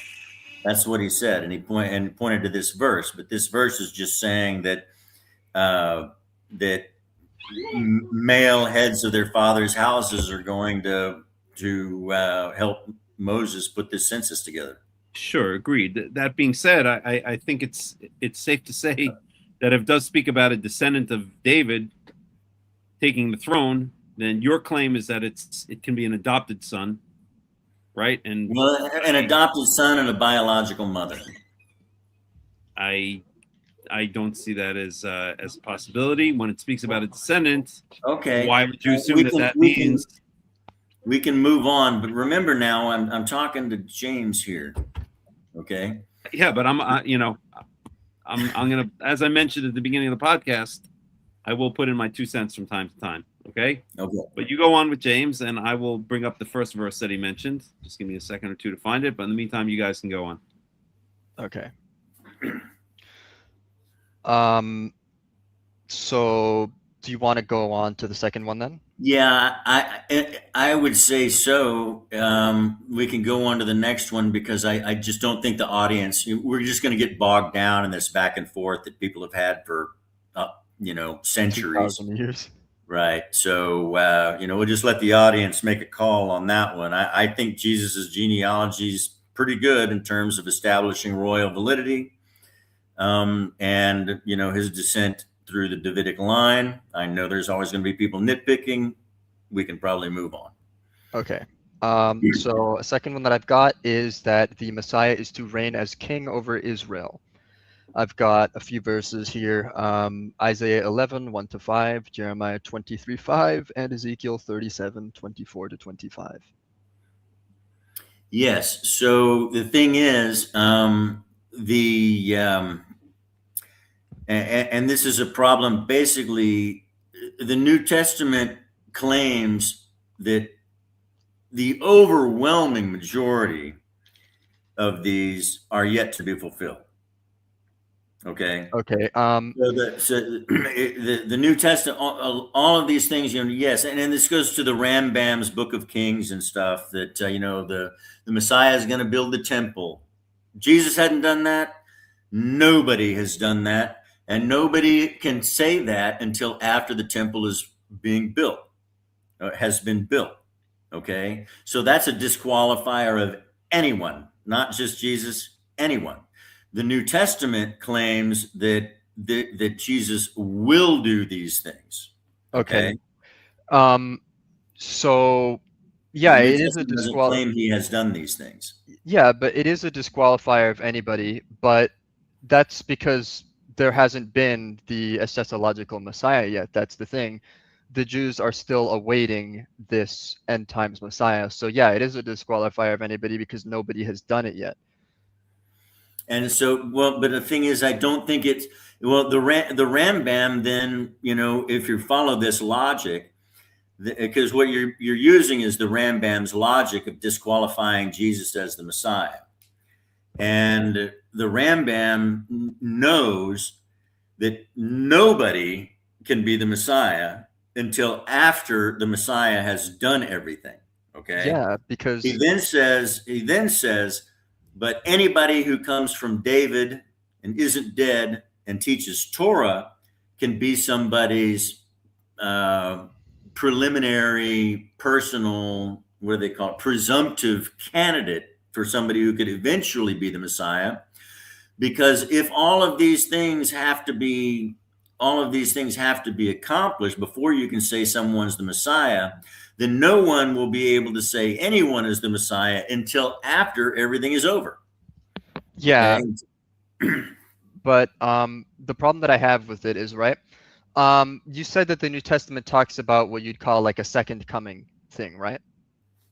That's what he said, and he pointed to this verse. But this verse is just saying that that male heads of their father's houses are going to help Moses put this census together. Sure, agreed. That being said, I think it's safe to say that if it does speak about a descendant of David taking the throne, then your claim is that it can be an adopted son, right? And well, an adopted son and a biological mother. I don't see that as a possibility. When it speaks about a descendant, okay, why would you assume that means? We can move on, but remember now, I'm talking to James here. Okay. Yeah, but I'm gonna, as I mentioned at the beginning of the podcast, I will put in my 2 cents from time to time. Okay. Okay. But you go on with James, and I will bring up the first verse that he mentioned. Just give me a second or two to find it. But in the meantime, you guys can go on. Okay. So do you want to go on to the second one then? Yeah, I would say so. We can go on to the next one, because I just don't think the audience, we're just going to get bogged down in this back and forth that people have had for, centuries. 2,000 years. Right. So, we'll just let the audience make a call on that one. I think Jesus's genealogy is pretty good in terms of establishing royal validity. And his descent through the Davidic line. I know there's always going to be people nitpicking. We can probably move on. Okay. So a second one that I've got is that the Messiah is to reign as king over Israel. I've got a few verses here. Isaiah 11, 1-5, Jeremiah 23:5, and Ezekiel 37, 24-25. Yes. So the thing is, and this is a problem. Basically, the New Testament claims that the overwhelming majority of these are yet to be fulfilled. Okay. Okay. So the New Testament, all of these things, yes, and this goes to the Rambam's Book of Kings and stuff. That the Messiah is going to build the temple. Jesus hadn't done that. Nobody has done that. And nobody can say that until after the temple is being built, has been built. Okay, so that's a disqualifier of anyone, not just Jesus, anyone. The New Testament claims that Jesus will do these things. Okay. Okay, So yeah, the New it is a Testament doesn't claim he has done these things. yeah, but it is a disqualifier of anybody, but that's because there hasn't been the eschatological Messiah yet. That's the thing. The Jews are still awaiting this end times Messiah. So yeah, it is a disqualifier of anybody because nobody has done it yet. And so, well, but the thing is, I don't think it's, well, the Rambam then, you know, if you follow this logic, because what you're using is the Rambam's logic of disqualifying Jesus as the Messiah. And the Rambam knows that nobody can be the Messiah until after the Messiah has done everything. Okay. Yeah, because He then says, but anybody who comes from David and isn't dead and teaches Torah can be somebody's preliminary, personal, what do they call it, presumptive candidate for somebody who could eventually be the Messiah. Because if all of these things have to be accomplished before you can say someone's the Messiah, then no one will be able to say anyone is the Messiah until after everything is over. yeah, Okay? but the problem that I have with it is, right? You said that the New Testament talks about what you'd call like a second coming thing, right?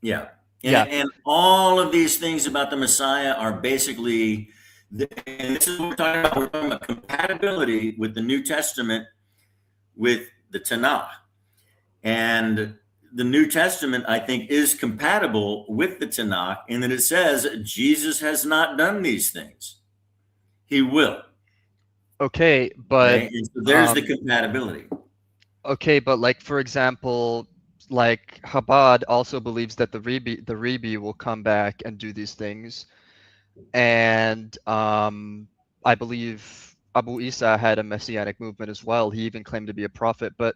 Yeah. Yeah. And all of these things about the Messiah are basically, and this is what we're talking about. We're talking about compatibility with the New Testament, with the Tanakh. And the New Testament, I think, is compatible with the Tanakh in that it says Jesus has not done these things. He will. Okay, but Okay? And so there's the compatibility. okay, but like for example, like Chabad also believes that the Rebbe will come back and do these things, and I believe Abu Isa had a messianic movement as well. He even claimed to be a prophet. But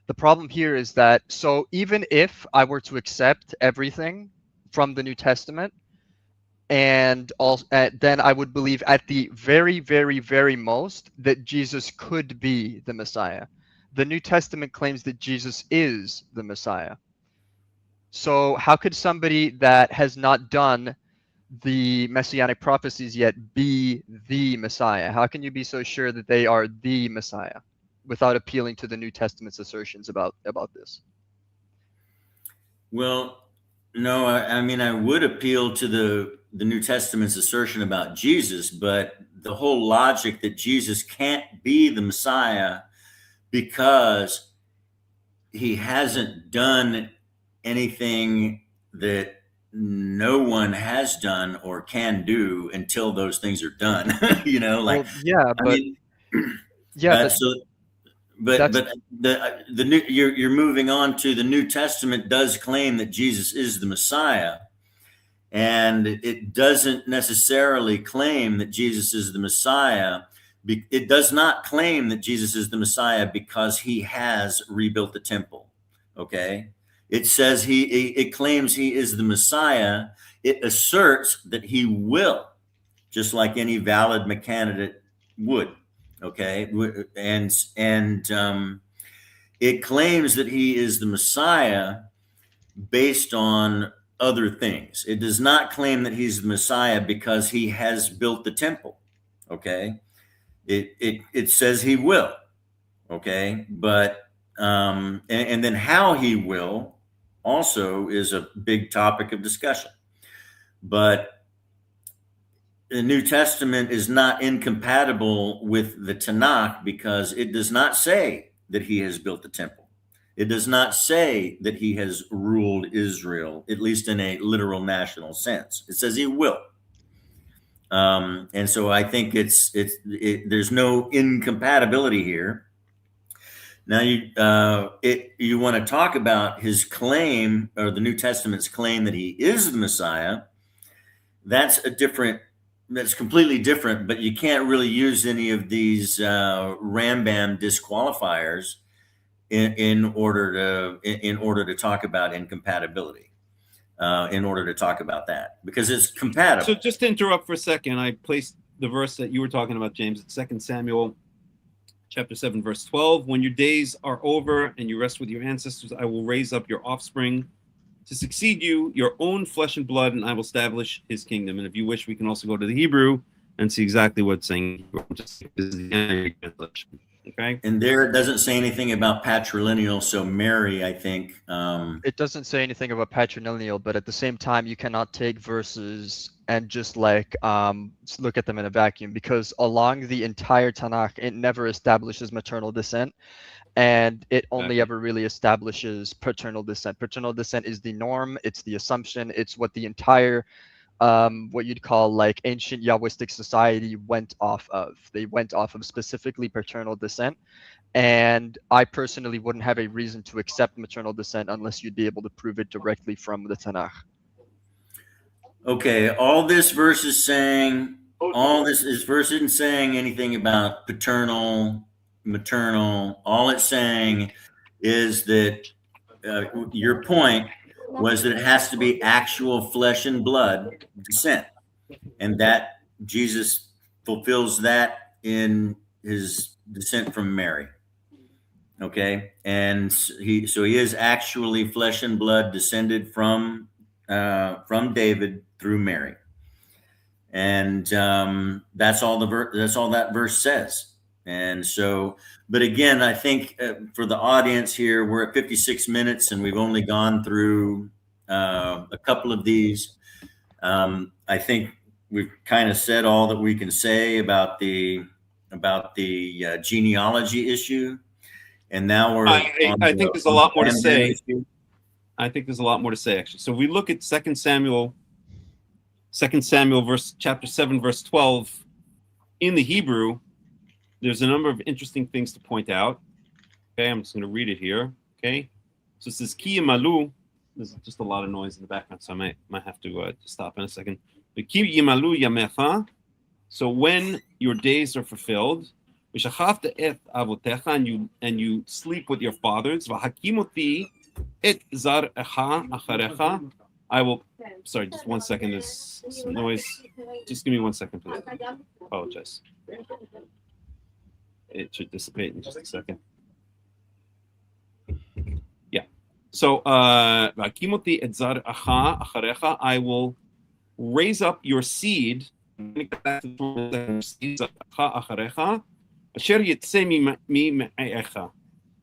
the problem here is that so even if I were to accept everything from the New Testament, and also then I would believe at the very, very, very most that Jesus could be the Messiah. The New Testament claims that Jesus is the Messiah. So how could somebody that has not done the messianic prophecies yet be the Messiah? How can you be so sure that they are the Messiah without appealing to the New Testament's assertions about this? Well, no, I mean, I would appeal to the New Testament's assertion about Jesus, but the whole logic that Jesus can't be the Messiah because he hasn't done anything that no one has done or can do until those things are done. You know, like, Well, yeah, I but mean, yeah, that's so. But that's the new, you're moving on to the New Testament does claim that Jesus is the Messiah, and it doesn't necessarily claim that Jesus is the Messiah. It does not claim that Jesus is the Messiah because he has rebuilt the temple. Okay, it says it claims he is the Messiah. It asserts that he will, just like any valid candidate would. Okay, and it claims that he is the Messiah based on other things. It does not claim that he's the Messiah because he has built the temple. Okay, it says he will. Okay, but and then how he will also is a big topic of discussion. But the New Testament is not incompatible with the Tanakh because it does not say that he has built the temple. It does not say that he has ruled Israel, at least in a literal national sense. It says he will. And so I think there's no incompatibility here. Now you want to talk about his claim, or the New Testament's claim that he is the Messiah. That's completely different, but you can't really use any of these Rambam disqualifiers in order to talk about incompatibility. in order to talk about that, because it's So compatible. just to interrupt for a second, I placed the verse that you were talking about, James. It's 2 Samuel chapter 7, verse 12. When your days are over and you rest with your ancestors, I will raise up your offspring to succeed you, your own flesh and blood, and I will establish his kingdom. And if you wish, we can also go to the Hebrew and see exactly what it's saying. Okay. And there it doesn't say anything about patrilineal. So Mary, I think, It doesn't say anything about patrilineal, but at the same time, you cannot take verses and just like just look at them in a vacuum, because along the entire Tanakh, it never establishes maternal descent, and it only ever really establishes paternal descent. Paternal descent is the norm, it's the assumption, it's what the entire what you'd call like ancient Yahwistic society went off of. They went off of specifically paternal descent. And I personally wouldn't have a reason to accept maternal descent unless you'd be able to prove it directly from the Tanakh. okay, all this verse is saying, all this is verse isn't saying anything about paternal, maternal. All it's saying is that your point was that it has to be actual flesh and blood descent, and that Jesus fulfills that in his descent from Mary. Okay, and he is actually flesh and blood descended from David through Mary, and that's all that verse says. And so, but again, I think for the audience here, we're at 56 minutes, and we've only gone through a couple of these. I think we've kind of said all that we can say about the genealogy issue. And now we're. I think there's a lot more to say. I think there's a lot more to say, actually. So if we look at 2 Samuel chapter 7, verse 12, in the Hebrew, there's a number of interesting things to point out. Okay, I'm just going to read it here. Okay, so it says ki yimalu. There's just a lot of noise in the background, so I might have to stop in a second. But ki yimalu yamecha. So when your days are fulfilled, et avotecha, and you sleep with your fathers, v'hakimoti et zarecha acharecha. I will. Sorry, just 1 second. There's some noise. Just give me 1 second, please. Apologize. It should dissipate in just a second. Yeah. So, v'hakimoti et zarecha acharecha. I will raise up your seed.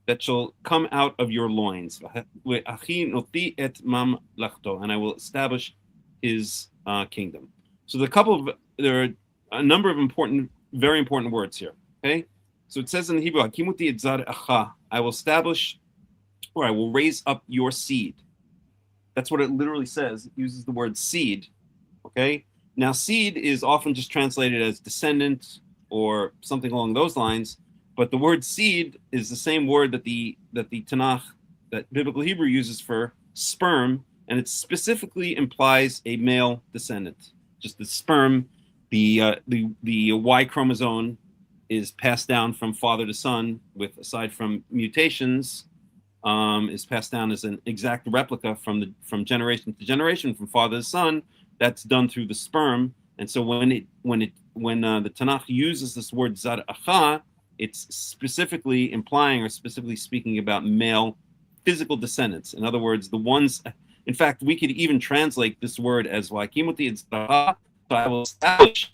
That shall come out of your loins, and I will establish his kingdom. So there are a number of very important words here. Okay, so it says in the Hebrew, I will establish, or I will raise up your seed. That's what it literally says. It uses the word seed. Okay. Now, seed is often just translated as descendant or something along those lines, but the word seed is the same word that the Tanakh, that biblical Hebrew uses for sperm, and it specifically implies a male descendant. Just the sperm, the Y chromosome is passed down from father to son, with aside from mutations, is passed down as an exact replica from generation to generation, from father to son. That's done through the sperm, and so when the Tanakh uses this word zar'acha, it's specifically implying or specifically speaking about male physical descendants. In other words, the ones. In fact, we could even translate this word as "wakimuti and zar'acha." So I will establish.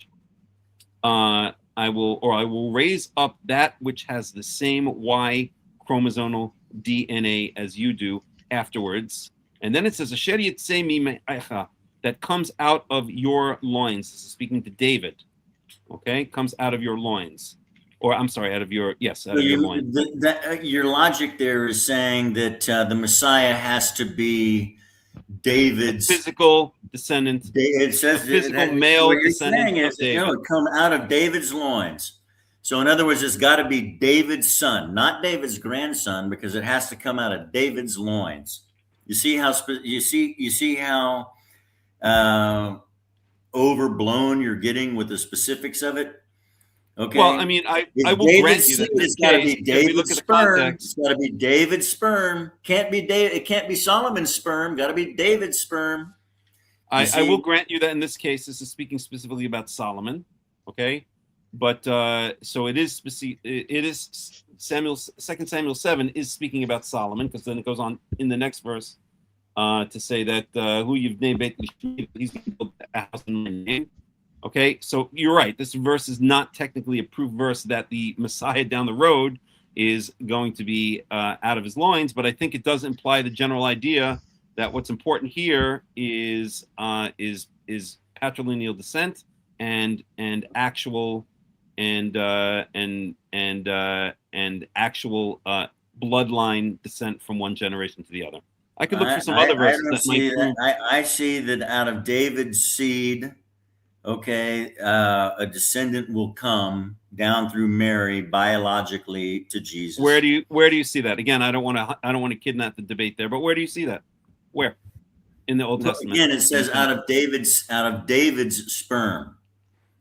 I will raise up that which has the same Y chromosomal DNA as you do afterwards, and then it says "asher yitzei mime'echa," that comes out of your loins. This is speaking to David. Okay, comes out of your loins, or I'm sorry, out of your loins. Your logic there is saying that the Messiah has to be David's physical descendant. It says physical male descendant of David. Come out of David's loins. So in other words, it's got to be David's son, not David's grandson, because it has to come out of David's loins. You see how overblown you're getting with the specifics of it. Okay. Well, I mean, I will grant you that in this it's got to case, be because we look David's at the sperm. context. It's got to be David's sperm. Can't be David. It can't be Solomon's sperm. Got to be David's sperm. I will grant you that in this case, this is speaking specifically about Solomon. Okay, but so it is it is Samuel. 2 Samuel 7 is speaking about Solomon, because then it goes on in the next verse to say that who you've named he's going to build a house in my name. Okay, so you're right. This verse is not technically a proof verse that the Messiah down the road is going to be out of his loins, but I think it does imply the general idea that what's important here is patrilineal descent and actual actual bloodline descent from one generation to the other. I could look for some other verses that might prove. I see that out of David's seed, okay, a descendant will come down through Mary biologically to Jesus. Where do you see that? Again, I don't want to kidnap the debate there, but where do you see that? Where in the Old Testament? Again, it says out of David's sperm.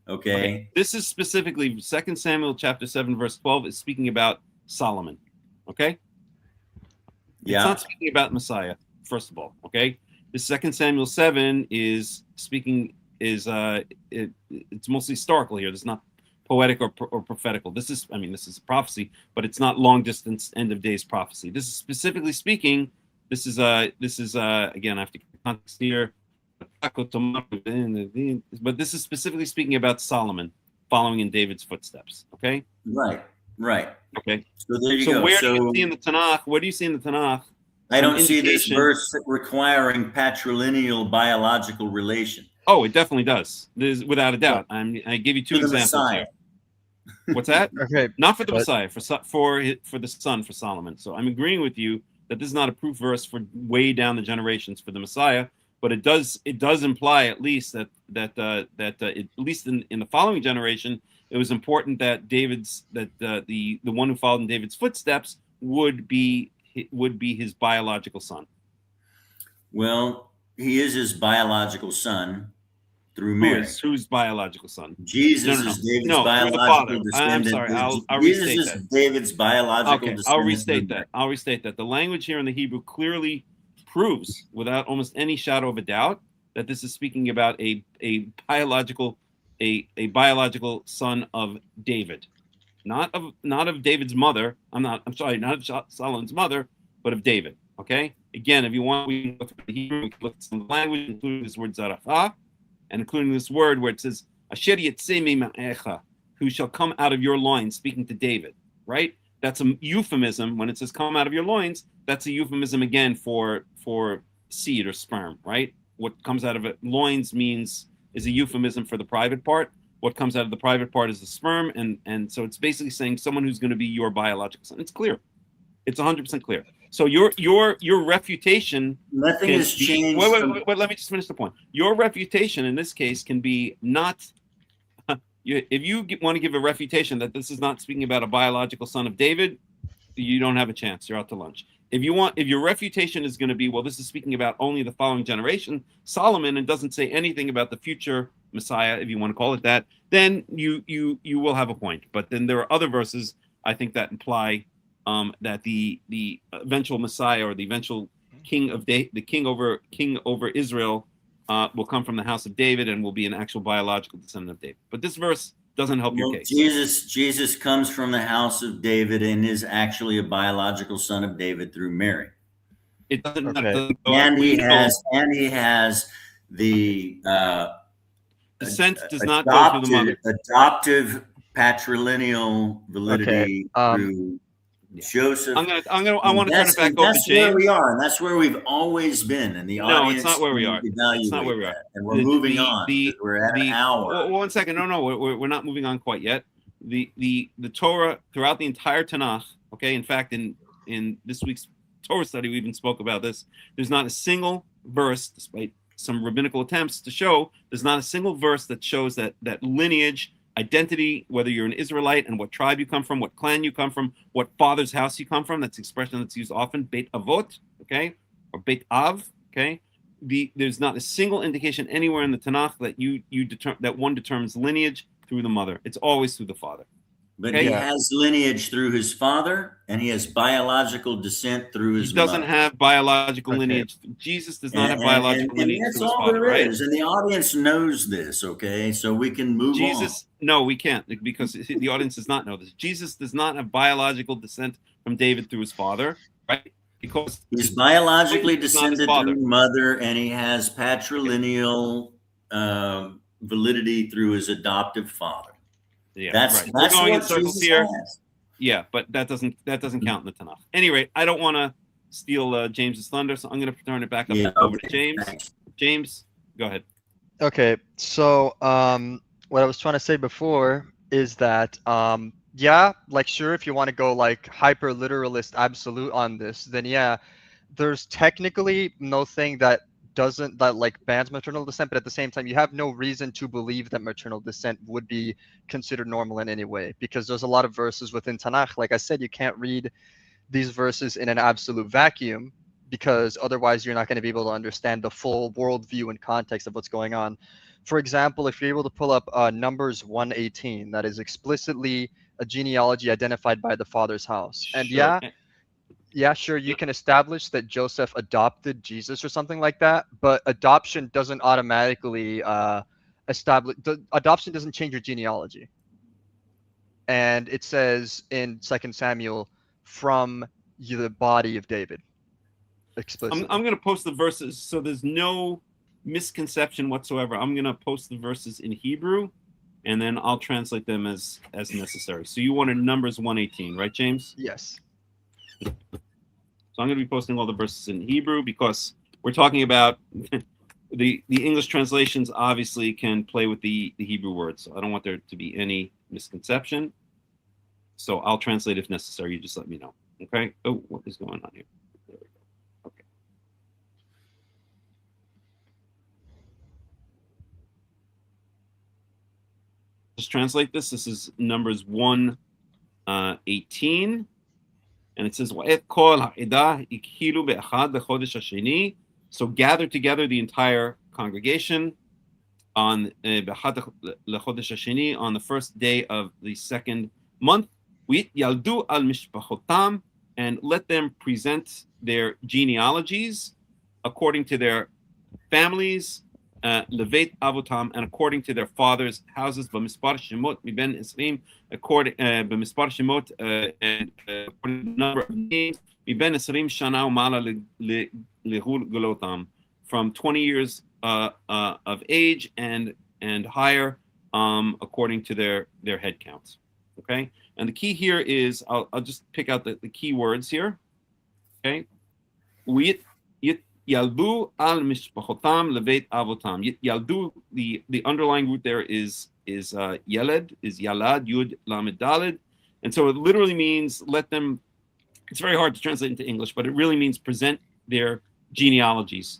Okay. This is specifically 2 Samuel chapter 7 verse 12 is speaking about Solomon. Okay. Yeah. It's not speaking about Messiah, first of all. Okay. The 2 Samuel 7 is speaking it's mostly historical here. It's not poetic or prophetical. This is a prophecy, but it's not long distance end of days prophecy. This is specifically speaking. This is again, I have to context here, but this is specifically speaking about Solomon following in David's footsteps. Okay. Right. Okay. So there you go. Where do you see in the Tanakh? What do you see in the Tanakh? I don't see this verse requiring patrilineal biological relation. Oh, it definitely does. There's without a doubt. I give you two examples here. What's that? Okay. Not for the Messiah, for the son, for Solomon. So I'm agreeing with you that this is not a proof verse for way down the generations for the Messiah, but it does imply at least that at least in the following generation, it was important that the one who followed in David's footsteps would be his biological son. Well, he is his biological son through Mary. Whose biological son? Jesus is David's biological descendant. I'm sorry. I'll Jesus restate is that. David's biological descendant. I'll restate that. The language here in the Hebrew clearly proves, without almost any shadow of a doubt, that this is speaking about a biological son of David, not of David's mother. Not of Solomon's mother, but of David. Okay. Again, if you want, we can go through the Hebrew. We can look at some language, including this word zarafah, and including this word where it says "Asher yitzeh mima'echa," who shall come out of your loins, speaking to David. Right. That's a euphemism. When it says "come out of your loins," that's a euphemism again for seed or sperm. Right. What comes out of it loins is a euphemism for the private part. What comes out of the private part is the sperm, and so it's basically saying someone who's going to be your biological son. It's clear. It's 100% clear. So your refutation. Nothing has changed. Wait, let me just finish the point. Your refutation in this case can be not. If you want to give a refutation that this is not speaking about a biological son of David, you don't have a chance. You're out to lunch. If your refutation is going to be, well, this is speaking about only the following generation, Solomon, and doesn't say anything about the future Messiah, if you want to call it that, then you will have a point. But then there are other verses, I think, that imply that the eventual Messiah or the eventual king over Israel will come from the house of David and will be an actual biological descendant of David. But this verse doesn't help your case. Jesus comes from the house of David and is actually a biological son of David through Mary. It doesn't. Okay. And he has the descent does not go through the mother. Adoptive patrilineal validity through Joseph. I want to turn it back over to James. That's where we are, and that's where we've always been. And the audience. No, it's not where we are. It's not where we are. And we're moving on. We're at an hour. Well, 1 second. No, we're not moving on quite yet. The Torah throughout the entire Tanakh. Okay, in fact, in this week's Torah study, we even spoke about this. There's not a single verse, despite some rabbinical attempts to show, there's not a single verse that shows that lineage, identity, whether you're an Israelite and what tribe you come from, what clan you come from, what father's house you come from. That's the expression that's used often, Beit Avot, okay, or Beit Av, okay. There's not a single indication anywhere in the Tanakh that that one determines lineage, through the mother. It's always through the father. But Okay? he Yeah. has lineage through his father, and he has biological descent through his He doesn't mother. have biological Okay. lineage. Jesus does not have biological And lineage that's through his all father, there right? is. And the audience knows this, okay? So we can move Jesus, no, we can't, because the audience does not know this. Jesus does not have biological descent from David through his father, right? Because on. He's biologically David is not his descended father. through mother, and he has patrilineal validity through his adoptive father. Yeah, That's right. We're going in what circles Jesus here. has. Yeah, but that doesn't count in the Tanakh. Any rate, I don't want to steal James's thunder, so I'm going to turn it back up over to James. Thanks. James, go ahead. Okay, so what I was trying to say before is that yeah, like sure, if you want to go like hyper literalist absolute on this, then yeah, there's technically no thing that like bans maternal descent, but at the same time, you have no reason to believe that maternal descent would be considered normal in any way, because there's a lot of verses within Tanakh. Like I said, you can't read these verses in an absolute vacuum, because otherwise you're not going to be able to understand the full worldview and context of what's going on. For example, if you're able to pull up Numbers 118, that is explicitly a genealogy identified by the father's house. And Sure. yeah, sure, you can establish that Joseph adopted Jesus or something like that, but adoption doesn't automatically adoption doesn't change your genealogy. And it says in 2 Samuel, from the body of David, explicitly. I'm going to post the verses so there's no misconception whatsoever. I'm going to post the verses in Hebrew, and then I'll translate them as necessary. So you wanted Numbers 118, right, James? Yes. So I'm going to be posting all the verses in Hebrew because we're talking about the English translations obviously can play with the Hebrew words. So I don't want there to be any misconception. So I'll translate if necessary. You just let me know. Okay. Oh, what is going on here? There we go. Okay. Just translate this. This is Numbers 1:18. And it says, so gather together the entire congregation on the first day of the second month, and let them present their genealogies according to their families, Leveit Avotam, and according to their fathers' houses, B'mispar Shemot Miben Esrim, according B'mispar Shemot, and according to the number of names, Miben Esrim Shana Umala Lehul Golotam, from 20 years of age and higher, according to their head counts. Okay, and the key here is I'll just pick out the key words here. Okay, Yaldu al mishpachotam leveit avotam. Yaldu, the underlying root there is yeled, is yalad, yud, lamed, daled. And so it literally means let them, it's very hard to translate into English, but it really means present their genealogies.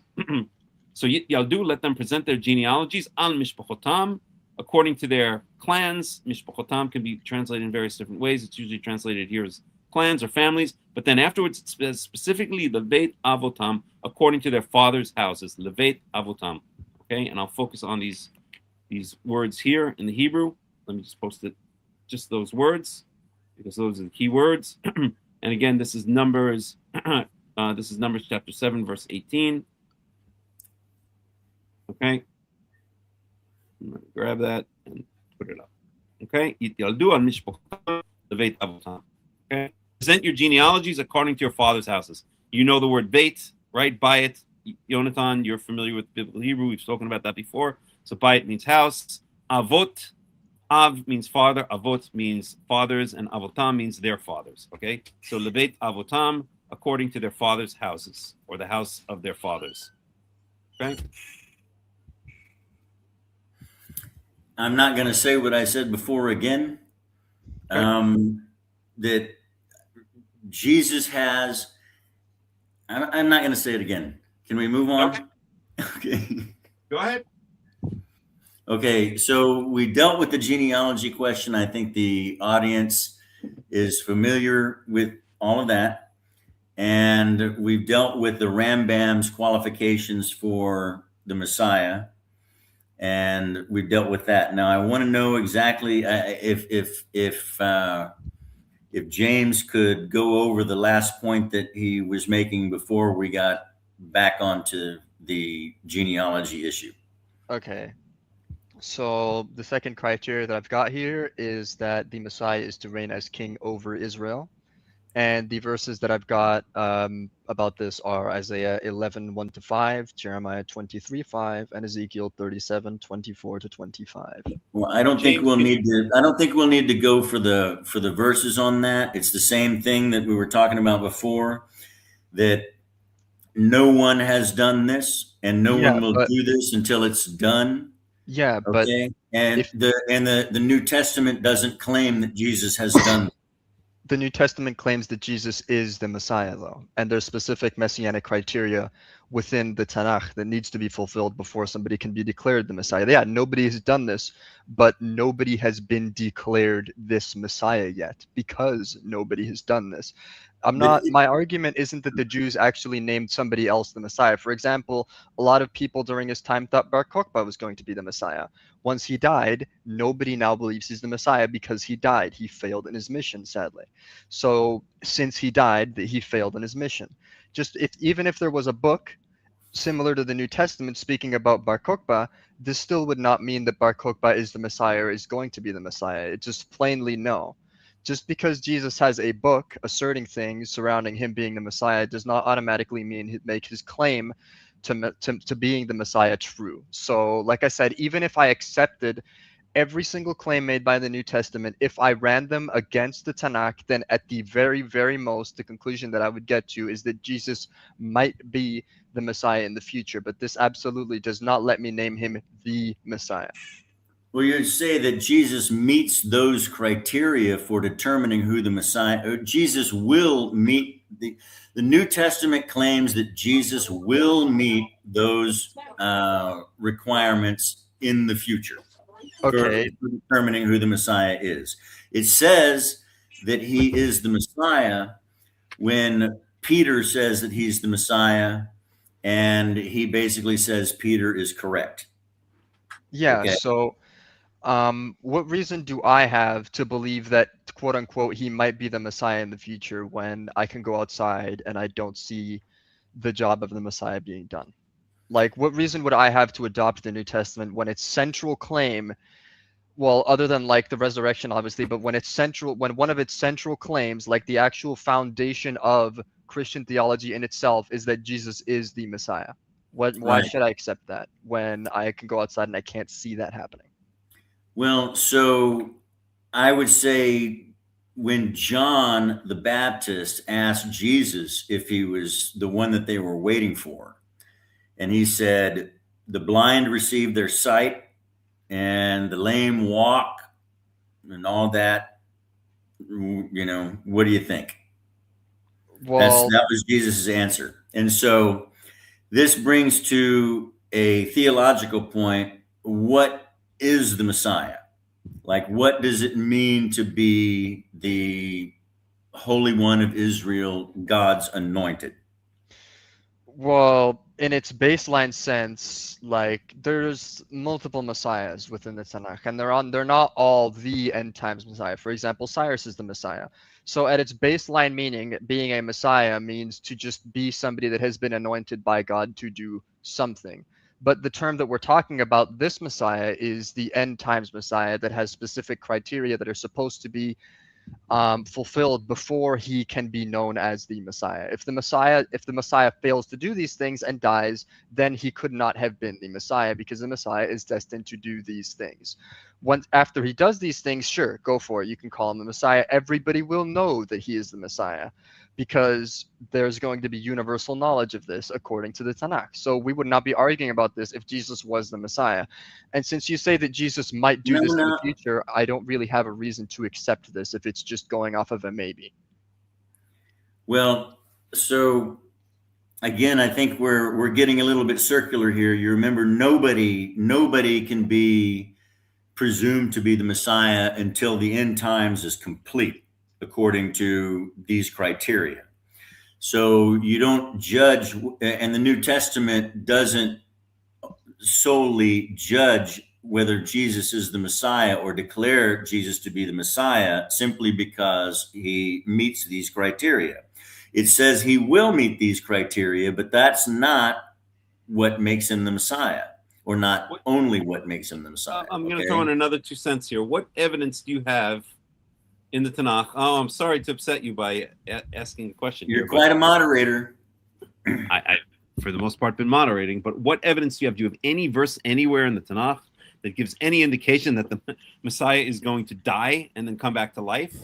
So Yaldu, let them present their genealogies al mishpachotam, according to their clans. Mishpachotam can be translated in various different ways. It's usually translated here as clans or families, but then afterwards it says specifically Leveit Avotam, according to their fathers' houses. Leveit Avotam. Okay, and I'll focus on these words here in the Hebrew. Let me just post it, just those words, because those are the key words. And again, this is Numbers. This is Numbers chapter 7, verse 18. Okay, I'm going to grab that and put it up. Okay, Yaldu al mishpachotam leveit avotam. Okay, present your genealogies according to your father's houses. You know the word beit, right? Bayit. Yonatan, you're familiar with biblical Hebrew. We've spoken about that before. So bayit means house. Avot, av means father. Avot means fathers, and avotam means their fathers. Okay, so leveit avotam, according to their fathers' houses, or the house of their fathers. Okay. I'm not going to say what I said before again. That Jesus has. I'm not going to say it again. Can we move on? Okay. Go ahead. Okay. So we dealt with the genealogy question. I think the audience is familiar with all of that. And we've dealt with the Rambam's qualifications for the Messiah. and we've dealt with that. Now I want to know exactly if James could go over the last point that he was making before we got back onto the genealogy issue. Okay. So the second criteria that I've got here is that the Messiah is to reign as king over Israel. And the verses that I've got about this are Isaiah 11:1-5, Jeremiah 23:5, and Ezekiel 37:24-25. Well, I don't think James, we'll can need to. I don't think we'll need to go for the verses on that. It's the same thing that we were talking about before. That no one has done this, and no Yeah, one will but do this until it's done. yeah, but Okay, and if the New Testament doesn't claim that Jesus has done. the New Testament claims that Jesus is the Messiah, though, and there's specific messianic criteria within the Tanakh that needs to be fulfilled before somebody can be declared the Messiah. Yeah, nobody has done this, but nobody has been declared this Messiah yet because nobody has done this. But My argument isn't that the Jews actually named somebody else the Messiah. For example, a lot of people during his time thought Bar Kokhba was going to be the Messiah. Once he died, nobody now believes he's the Messiah because he died. He failed in his mission, sadly. So since he died, he failed in his mission. Even if there was a book similar to the New Testament speaking about Bar Kokhba, this still would not mean that Bar Kokhba is the Messiah or is going to be the Messiah. It's just plainly no. Just because Jesus has a book asserting things surrounding him being the Messiah does not automatically mean he'd make his claim to being the Messiah true. So, like I said, even if I accepted every single claim made by the New Testament, if I ran them against the Tanakh, then at the very, very most, the conclusion that I would get to is that Jesus might be the Messiah in the future. But this absolutely does not let me name him the Messiah. well, you say that Jesus meets those criteria for determining who the Messiah. Jesus will meet the New Testament claims that Jesus will meet those requirements in the future. Okay. For determining who the Messiah is. It says that he is the Messiah when Peter says that he's the Messiah, and he basically says Peter is correct. Yeah. Okay. So, what reason do I have to believe that, quote unquote, he might be the Messiah in the future when I can go outside and I don't see the job of the Messiah being done? Like, what reason would I have to adopt the New Testament when its central claim, well, other than like the resurrection, obviously, but when one of its central claims, like the actual foundation of Christian theology in itself, is that Jesus is the Messiah? Why Right. should I accept that when I can go outside and I can't see that happening? Well, so I would say when John the Baptist asked Jesus if he was the one that they were waiting for, and he said, the blind receive their sight and the lame walk and all that, you know, what do you think? Well, That was Jesus's answer. And so this brings to a theological point. What is the Messiah? Like, what does it mean to be the Holy One of Israel, God's anointed? well, in its baseline sense, like there's multiple messiahs within the Tanakh, and they're not all the end times Messiah. For example, Cyrus is the Messiah. So at its baseline meaning, being a Messiah means to just be somebody that has been anointed by God to do something. But the term that we're talking about, this Messiah, is the end times Messiah that has specific criteria that are supposed to be fulfilled before he can be known as the Messiah. If the Messiah fails to do these things and dies, then he could not have been the Messiah, because the Messiah is destined to do these things. Once after he does these things, sure, go for it. You can call him the Messiah. Everybody will know that he is the Messiah, because there's going to be universal knowledge of this according to the Tanakh. So we would not be arguing about this if Jesus was the Messiah. And since you say that Jesus might do this in the future, I don't really have a reason to accept this if it's just going off of a maybe. Well, so again, I think we're getting a little bit circular here. You remember, nobody can be presumed to be the Messiah until the end times is complete, according to these criteria. So you don't judge, and the New Testament doesn't solely judge whether Jesus is the Messiah or declare Jesus to be the Messiah simply because he meets these criteria. It says he will meet these criteria, but that's not what makes him the Messiah, or not only what makes him the Messiah. I'm going to throw in another 2 cents here. What evidence do you have in the Tanakh? Oh, I'm sorry to upset you by asking the question. You're quite a moderator. I, for the most part, been moderating. But what evidence do you have? Do you have any verse anywhere in the Tanakh that gives any indication that the Messiah is going to die and then come back to life?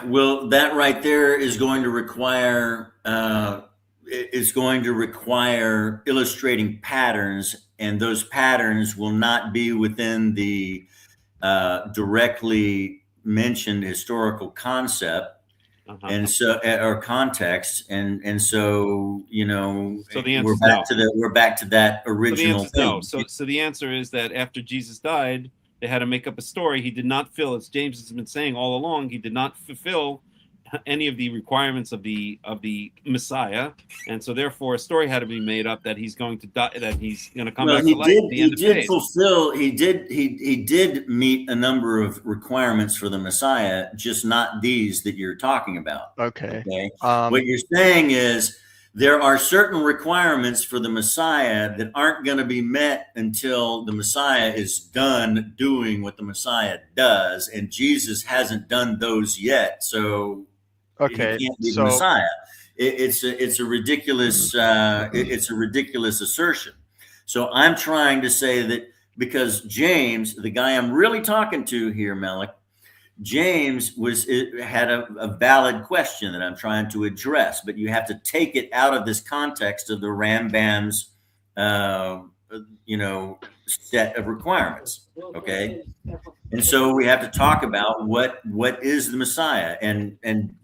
Well, that right there is going to require illustrating patterns, and those patterns will not be within the directly mentioned historical concept. And so, or context, and so, you know, so the answer we're back to that original thing. So the answer is that after Jesus died, they had to make up a story. He did not fill, as James has been saying all along, he did not fulfill any of the requirements of the Messiah, and so therefore a story had to be made up that he's going to die, that he's going to come back to life at the end of days. He did meet a number of requirements for the Messiah, just not these that you're talking about. Okay. What you're saying is there are certain requirements for the Messiah that aren't going to be met until the Messiah is done doing what the Messiah does, and Jesus hasn't done those yet. So okay, he can't be the Messiah. It's a ridiculous assertion. So I'm trying to say that because James, the guy I'm really talking to here, Malik, James had a valid question that I'm trying to address, but you have to take it out of this context of the Rambam's, set of requirements. Okay. And so we have to talk about what is the Messiah. And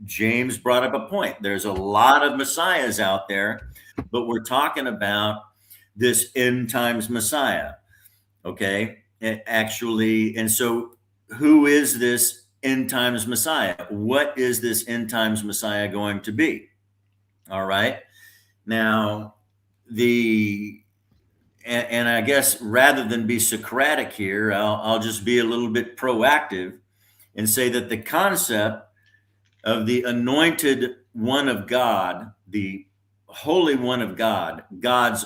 James brought up a point. There's a lot of Messiahs out there, but we're talking about this end times Messiah. Okay. Actually, and so who is this end times Messiah? What is this end times Messiah going to be? All right. Now, and I guess rather than be Socratic here, I'll just be a little bit proactive and say that the concept of the anointed one of God, the Holy One of God, God's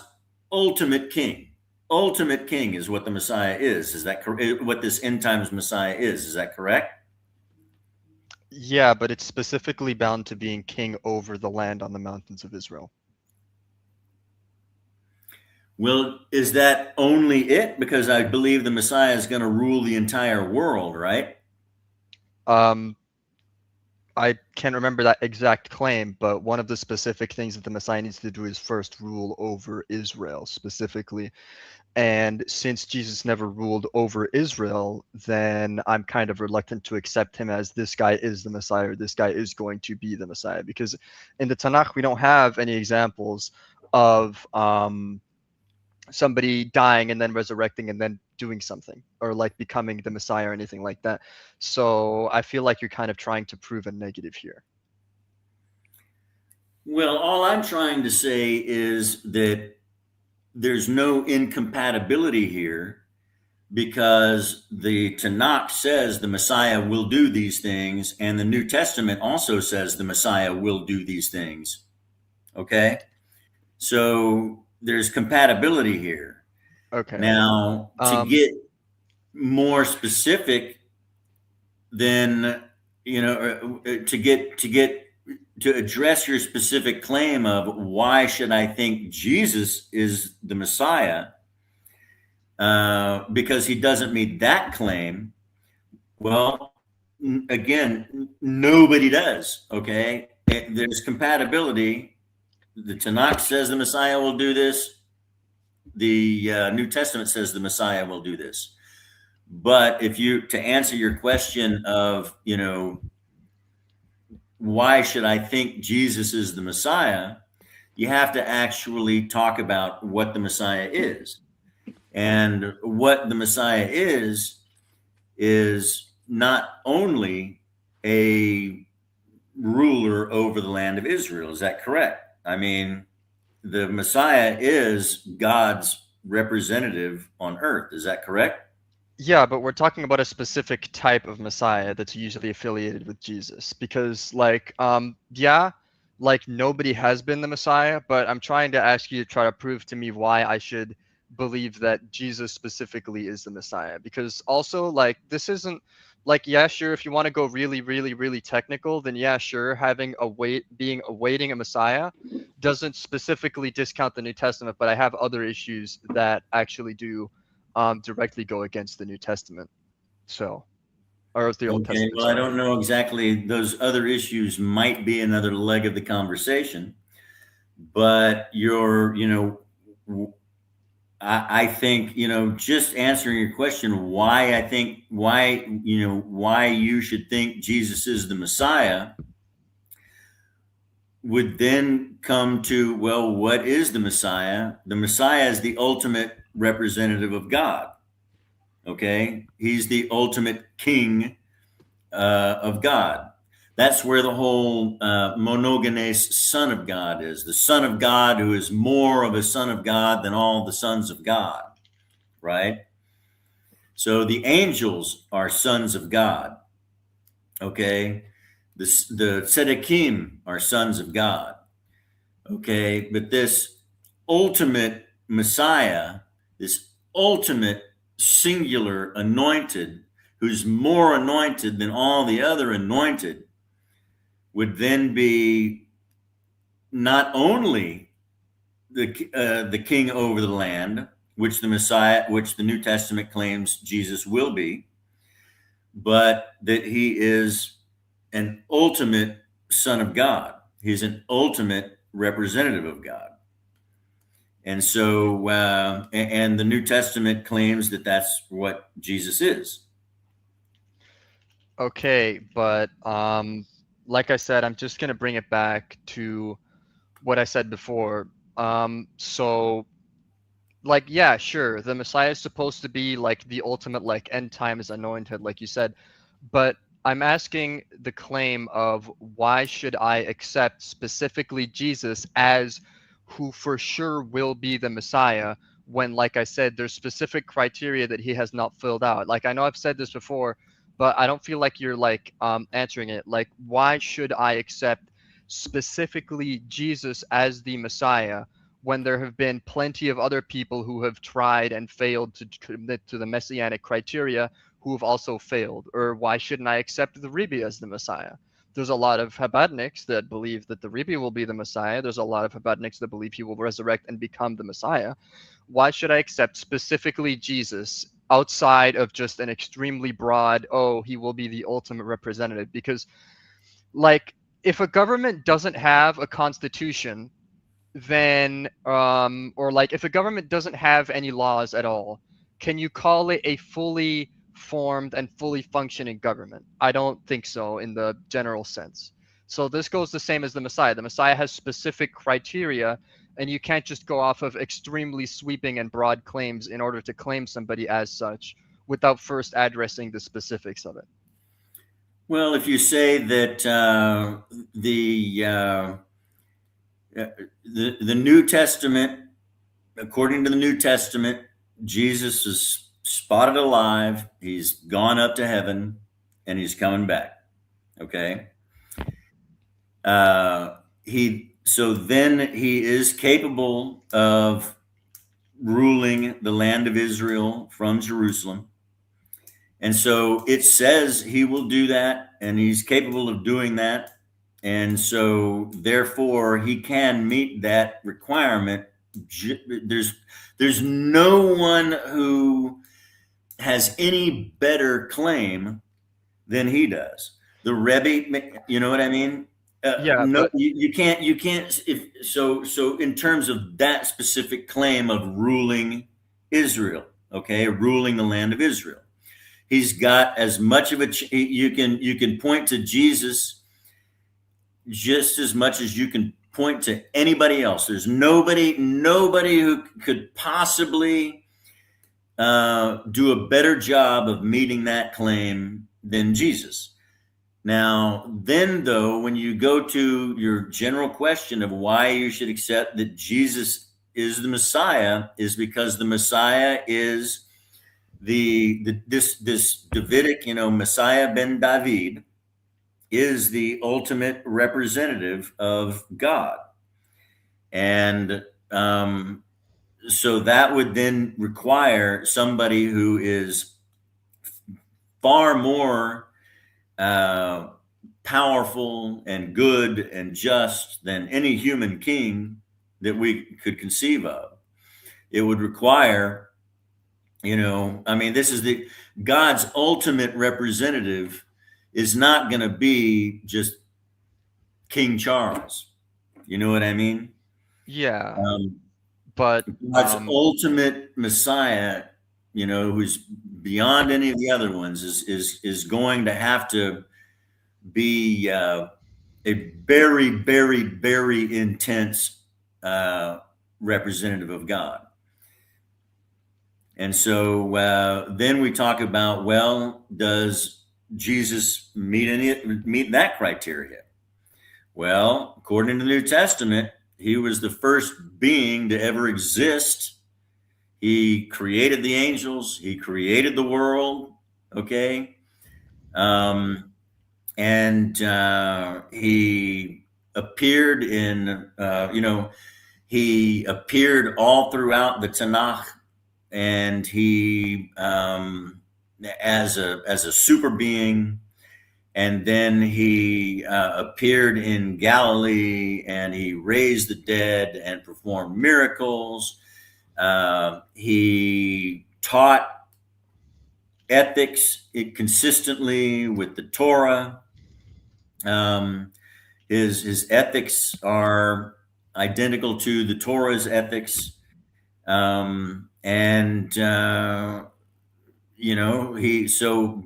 ultimate king is what the Messiah is. Is that correct? What this end times Messiah is that correct? Yeah, but it's specifically bound to being king over the land on the mountains of Israel. Well, is that only it? Because I believe the Messiah is going to rule the entire world, right? I can't remember that exact claim, but one of the specific things that the Messiah needs to do is first rule over Israel specifically. And since Jesus never ruled over Israel, then I'm kind of reluctant to accept him as this guy is the Messiah, or this guy is going to be the Messiah. Because in the Tanakh, we don't have any examples of somebody dying and then resurrecting and then doing something, or like becoming the Messiah or anything like that. So I feel like you're kind of trying to prove a negative here. Well, all I'm trying to say is that there's no incompatibility here, because the Tanakh says the Messiah will do these things, and the New Testament also says the Messiah will do these things. Okay? So there's compatibility here. Okay. Now, to get more specific, then, to address your specific claim of why should I think Jesus is the Messiah, because he doesn't meet that claim. Well, again, nobody does. Okay. There's compatibility. The Tanakh says the Messiah will do this. The New Testament says the Messiah will do this. But to answer your question of, why should I think Jesus is the Messiah, you have to actually talk about what the Messiah is. And what the Messiah is not only a ruler over the land of Israel. Is that correct? I mean, the Messiah is God's representative on earth. Is that correct? Yeah, but we're talking about a specific type of Messiah that's usually affiliated with Jesus. Because, like, yeah, like nobody has been the Messiah, but I'm trying to ask you to try to prove to me why I should believe that Jesus specifically is the Messiah. Because also, like, this isn't like, yeah, sure, if you want to go really, really, really technical, then yeah, sure, awaiting a Messiah doesn't specifically discount the New Testament, but I have other issues that actually do directly go against the New Testament. So, or the Old Okay, Testament. well, I Sorry. don't know exactly. Those other issues might be another leg of the conversation, but I think, just answering your question, why you should think Jesus is the Messiah would then come to, well, what is the Messiah? The Messiah is the ultimate representative of God. Okay. He's the ultimate king of God. That's where the whole monogenes son of God is, the son of God who is more of a son of God than all the sons of God, right? So the angels are sons of God, okay? The tzedekим are sons of God, okay? But this ultimate Messiah, this ultimate singular anointed, who's more anointed than all the other anointed, would then be not only the king over the land, which the New Testament claims Jesus will be, but that he is an ultimate son of God. He's an ultimate representative of God. And so, and the New Testament claims that that's what Jesus is. Okay, but like I said, I'm just gonna bring it back to what I said before. So, like, yeah, sure, the Messiah is supposed to be like the ultimate, like, end times anointed, like you said, but I'm asking the claim of why should I accept specifically Jesus as who for sure will be the Messiah when, like I said, there's specific criteria that he has not filled out. Like, I know I've said this before, but I don't feel like you're like answering it. Like, why should I accept specifically Jesus as the Messiah when there have been plenty of other people who have tried and failed to commit to the messianic criteria who have also failed? Or why shouldn't I accept the Rebbe as the Messiah? There's a lot of Chabadniks that believe that the Rebbe will be the Messiah. There's a lot of Chabadniks that believe he will resurrect and become the Messiah. Why should I accept specifically Jesus outside of just an extremely broad, oh, he will be the ultimate representative? Because, like, if a government doesn't have a constitution, then or like if a government doesn't have any laws at all, can you call it a fully formed and fully functioning government? I don't think so in the general sense. So this goes the same as the Messiah. The Messiah has specific criteria, and you can't just go off of extremely sweeping and broad claims in order to claim somebody as such without first addressing the specifics of it. Well, if you say that the New Testament, according to the New Testament, Jesus is spotted alive. He's gone up to heaven and he's coming back. Okay. So then he is capable of ruling the land of Israel from Jerusalem. And so it says he will do that, and he's capable of doing that. And so therefore he can meet that requirement. There's no one who has any better claim than he does. The Rebbe, you know what I mean? Yeah, no, but you can't, so in terms of that specific claim of ruling Israel, okay, ruling the land of Israel, he's got as much of you can point to Jesus just as much as you can point to anybody else. There's nobody who could possibly do a better job of meeting that claim than Jesus. Now, then, though, when you go to your general question of why you should accept that Jesus is the Messiah, is because the Messiah is this Davidic, Messiah ben David is the ultimate representative of God. And so that would then require somebody who is far more powerful and good and just than any human king that we could conceive of. It would require, this is God's ultimate representative is not going to be just King Charles. You know what I mean? Yeah. But God's ultimate Messiah, who's beyond any of the other ones, is going to have to be a very, very, very intense representative of God. And so then we talk about, well, does Jesus meet that criteria? Well, according to the New Testament, he was the first being to ever exist. He created the angels. He created the world. Okay. And he appeared he appeared all throughout the Tanakh, and he as a super being. And then he appeared in Galilee, and he raised the dead and performed miracles. He taught ethics consistently with the Torah. His ethics are identical to the Torah's ethics.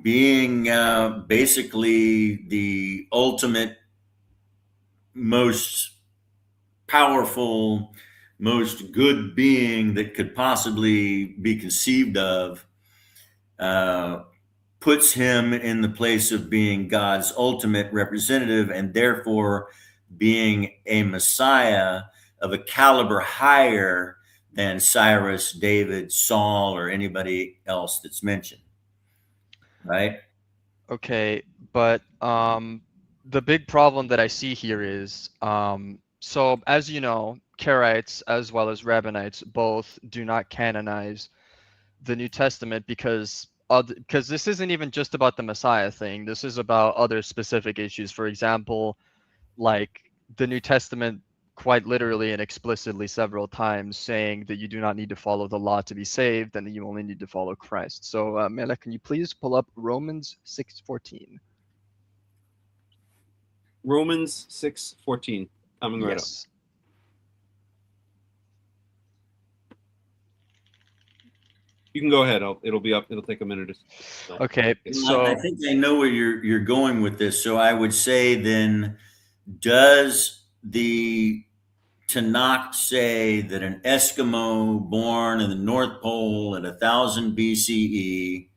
Being basically the ultimate, most powerful, most good being that could possibly be conceived of, puts him in the place of being God's ultimate representative, and therefore being a Messiah of a caliber higher than Cyrus, David, Saul, or anybody else that's mentioned. Right? Okay, but the big problem that I see here is, so as you know, Karaites as well as Rabbinites both do not canonize the New Testament because this isn't even just about the Messiah thing. This is about other specific issues. For example, like the New Testament quite literally and explicitly several times saying that you do not need to follow the law to be saved, and that you only need to follow Christ. So Melech, can you please pull up Romans 6:14? Romans 6:14. Coming right up. Yes. You can go ahead. It'll be up. It'll take a minute. Okay, so I think I know where you're going with this. So I would say then, does the Tanakh say that an Eskimo born in the North Pole at 1000 BCE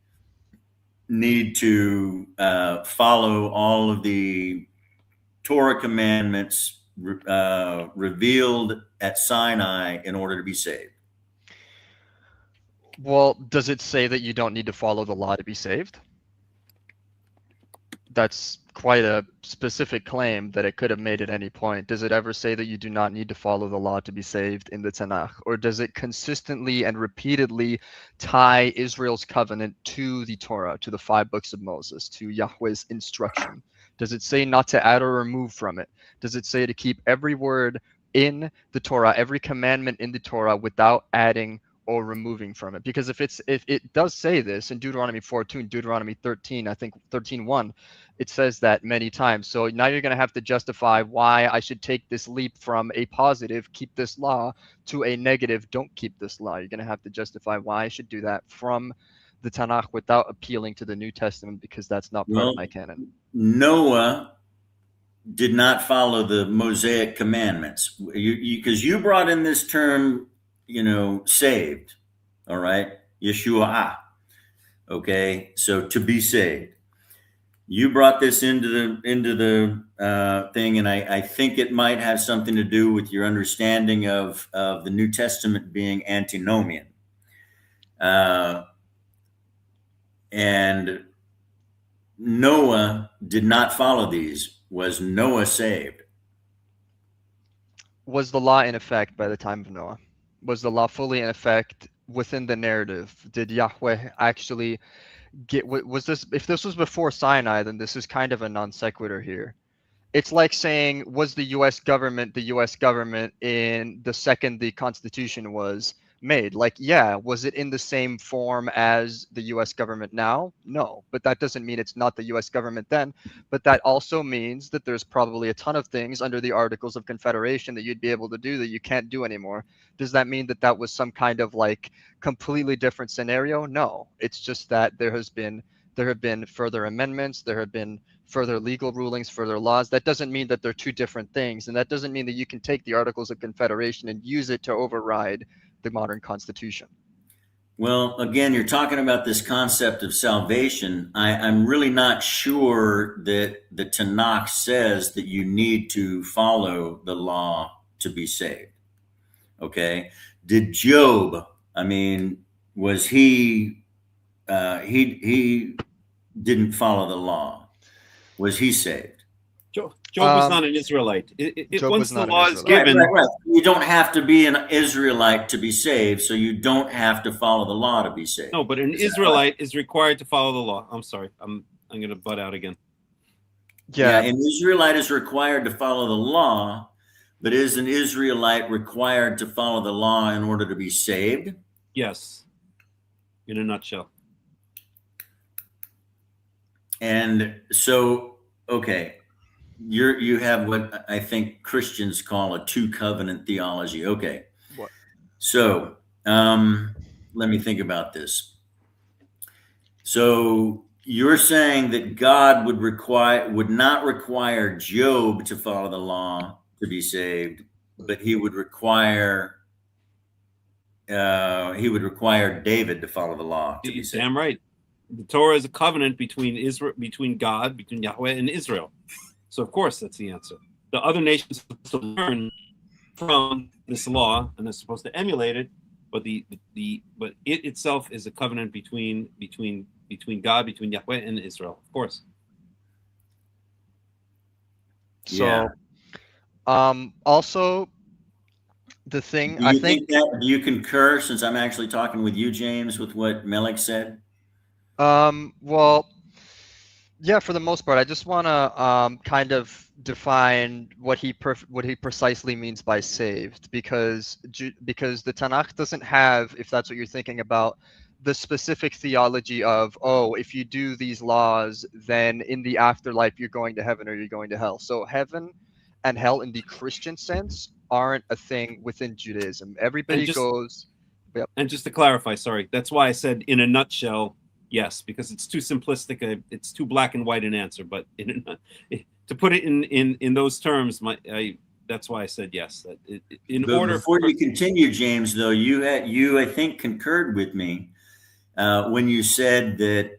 need to follow all of the Torah commandments revealed at Sinai in order to be saved? well, does it say that you don't need to follow the law to be saved? That's quite a specific claim that it could have made at any point. Does it ever say that you do not need to follow the law to be saved in the Tanakh? Or does it consistently and repeatedly tie Israel's covenant to the Torah, to the 5 books of Moses, to Yahweh's instruction? Does it say not to add or remove from it? Does it say to keep every word in the Torah, every commandment in the Torah, without adding or removing from it? Because if it does say this in Deuteronomy 14, Deuteronomy 13, I think 13:1, it says that many times. So now you're going to have to justify why I should take this leap from a positive, keep this law, to a negative, don't keep this law. You're going to have to justify why I should do that from the Tanakh without appealing to the New Testament, because that's not part of my canon. Noah did not follow the Mosaic commandments. Because you brought in this term, saved. All right. Yeshua. Okay. So to be saved. You brought this into the thing, and I think it might have something to do with your understanding of the New Testament being antinomian. And Noah did not follow these. Was Noah saved? Was the law in effect by the time of Noah? Was the law fully in effect within the narrative? Did Yahweh actually was this, if this was before Sinai, then this is kind of a non sequitur here. It's like saying, was the US government in the second the Constitution was made? Like, yeah, was it in the same form as the US government now? No, but that doesn't mean it's not the US government then. But that also means that there's probably a ton of things under the Articles of Confederation that you'd be able to do that you can't do anymore. Does that mean that that was some kind of like completely different scenario? No, it's just that there have been further amendments, there have been further legal rulings, further laws. That doesn't mean that they're two different things. And that doesn't mean that you can take the Articles of Confederation and use it to override the modern Constitution. Well, again, you're talking about this concept of salvation. I'm really not sure that the Tanakh says that you need to follow the law to be saved. Okay. Did Job, I mean, was he didn't follow the law. Was he saved? Job was not an Israelite. Once the law is given, right. You don't have to be an Israelite to be saved, so you don't have to follow the law to be saved. No, but an Israelite is required to follow the law. I'm sorry, I'm going to butt out again. Yeah, an Israelite is required to follow the law, but is an Israelite required to follow the law in order to be saved? Yes, in a nutshell. And so, okay. You have what I think Christians call a two covenant theology. Okay. What? So let me think about this. So you're saying that God would not require Job to follow the law to be saved, but he would require David to follow the law to be saved. Damn right. The Torah is a covenant between God, between Yahweh and Israel. So of course that's the answer. The other nations are supposed to learn from this law and they're supposed to emulate it, but but it itself is a covenant between God, between Yahweh and Israel, of course. Yeah. So, also the thing do you concur, since I'm actually talking with you, James, with what Melik said? Well, yeah, for the most part, I just want to kind of define what he precisely means by saved, because the Tanakh doesn't have, if that's what you're thinking about, the specific theology of, oh, if you do these laws, then in the afterlife you're going to heaven or you're going to hell. So heaven and hell in the Christian sense aren't a thing within Judaism. Everybody goes. Yep. And just to clarify, sorry, that's why I said in a nutshell. Yes, because it's too simplistic. It's too black and white an answer. But to put it in those terms, that's why I said yes. Before you continue, James, though, you I think concurred with me when you said that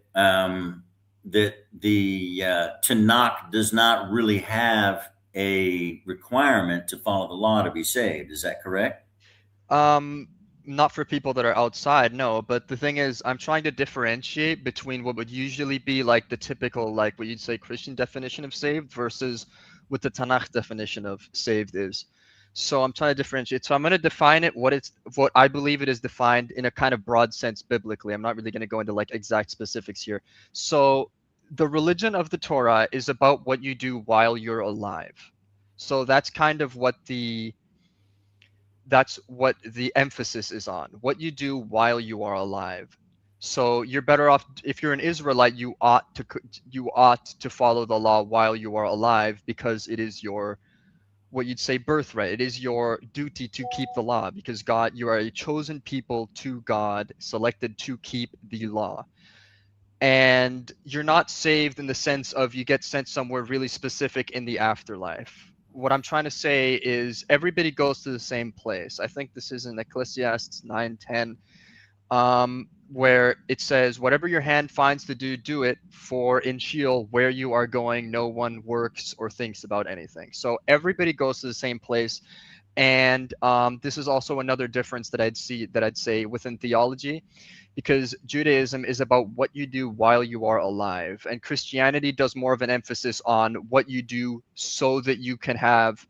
that the Tanakh does not really have a requirement to follow the law to be saved. Is that correct? Not for people that are outside, no. But the thing is, I'm trying to differentiate between what would usually be like the typical, like what you'd say Christian definition of saved versus what the Tanakh definition of saved is. So I'm trying to differentiate. So I'm going to define it what I believe it is defined in a kind of broad sense biblically. I'm not really going to go into like exact specifics here. So the religion of the Torah is about what you do while you're alive. So that's kind of what the emphasis is on, what you do while you are alive. So you're better off, if you're an Israelite, you ought to follow the law while you are alive, because it is your, what you'd say, birthright. It is your duty to keep the law, because God, you are a chosen people to God, selected to keep the law. And you're not saved in the sense of you get sent somewhere really specific in the afterlife. What I'm trying to say is everybody goes to the same place. I think this is in Ecclesiastes 9:10. where it says, whatever your hand finds to do, do it, for in Sheol, where you are going, no one works or thinks about anything. So everybody goes to the same place. And this is also another difference that I'd say within theology, because Judaism is about what you do while you are alive, and Christianity does more of an emphasis on what you do so that you can have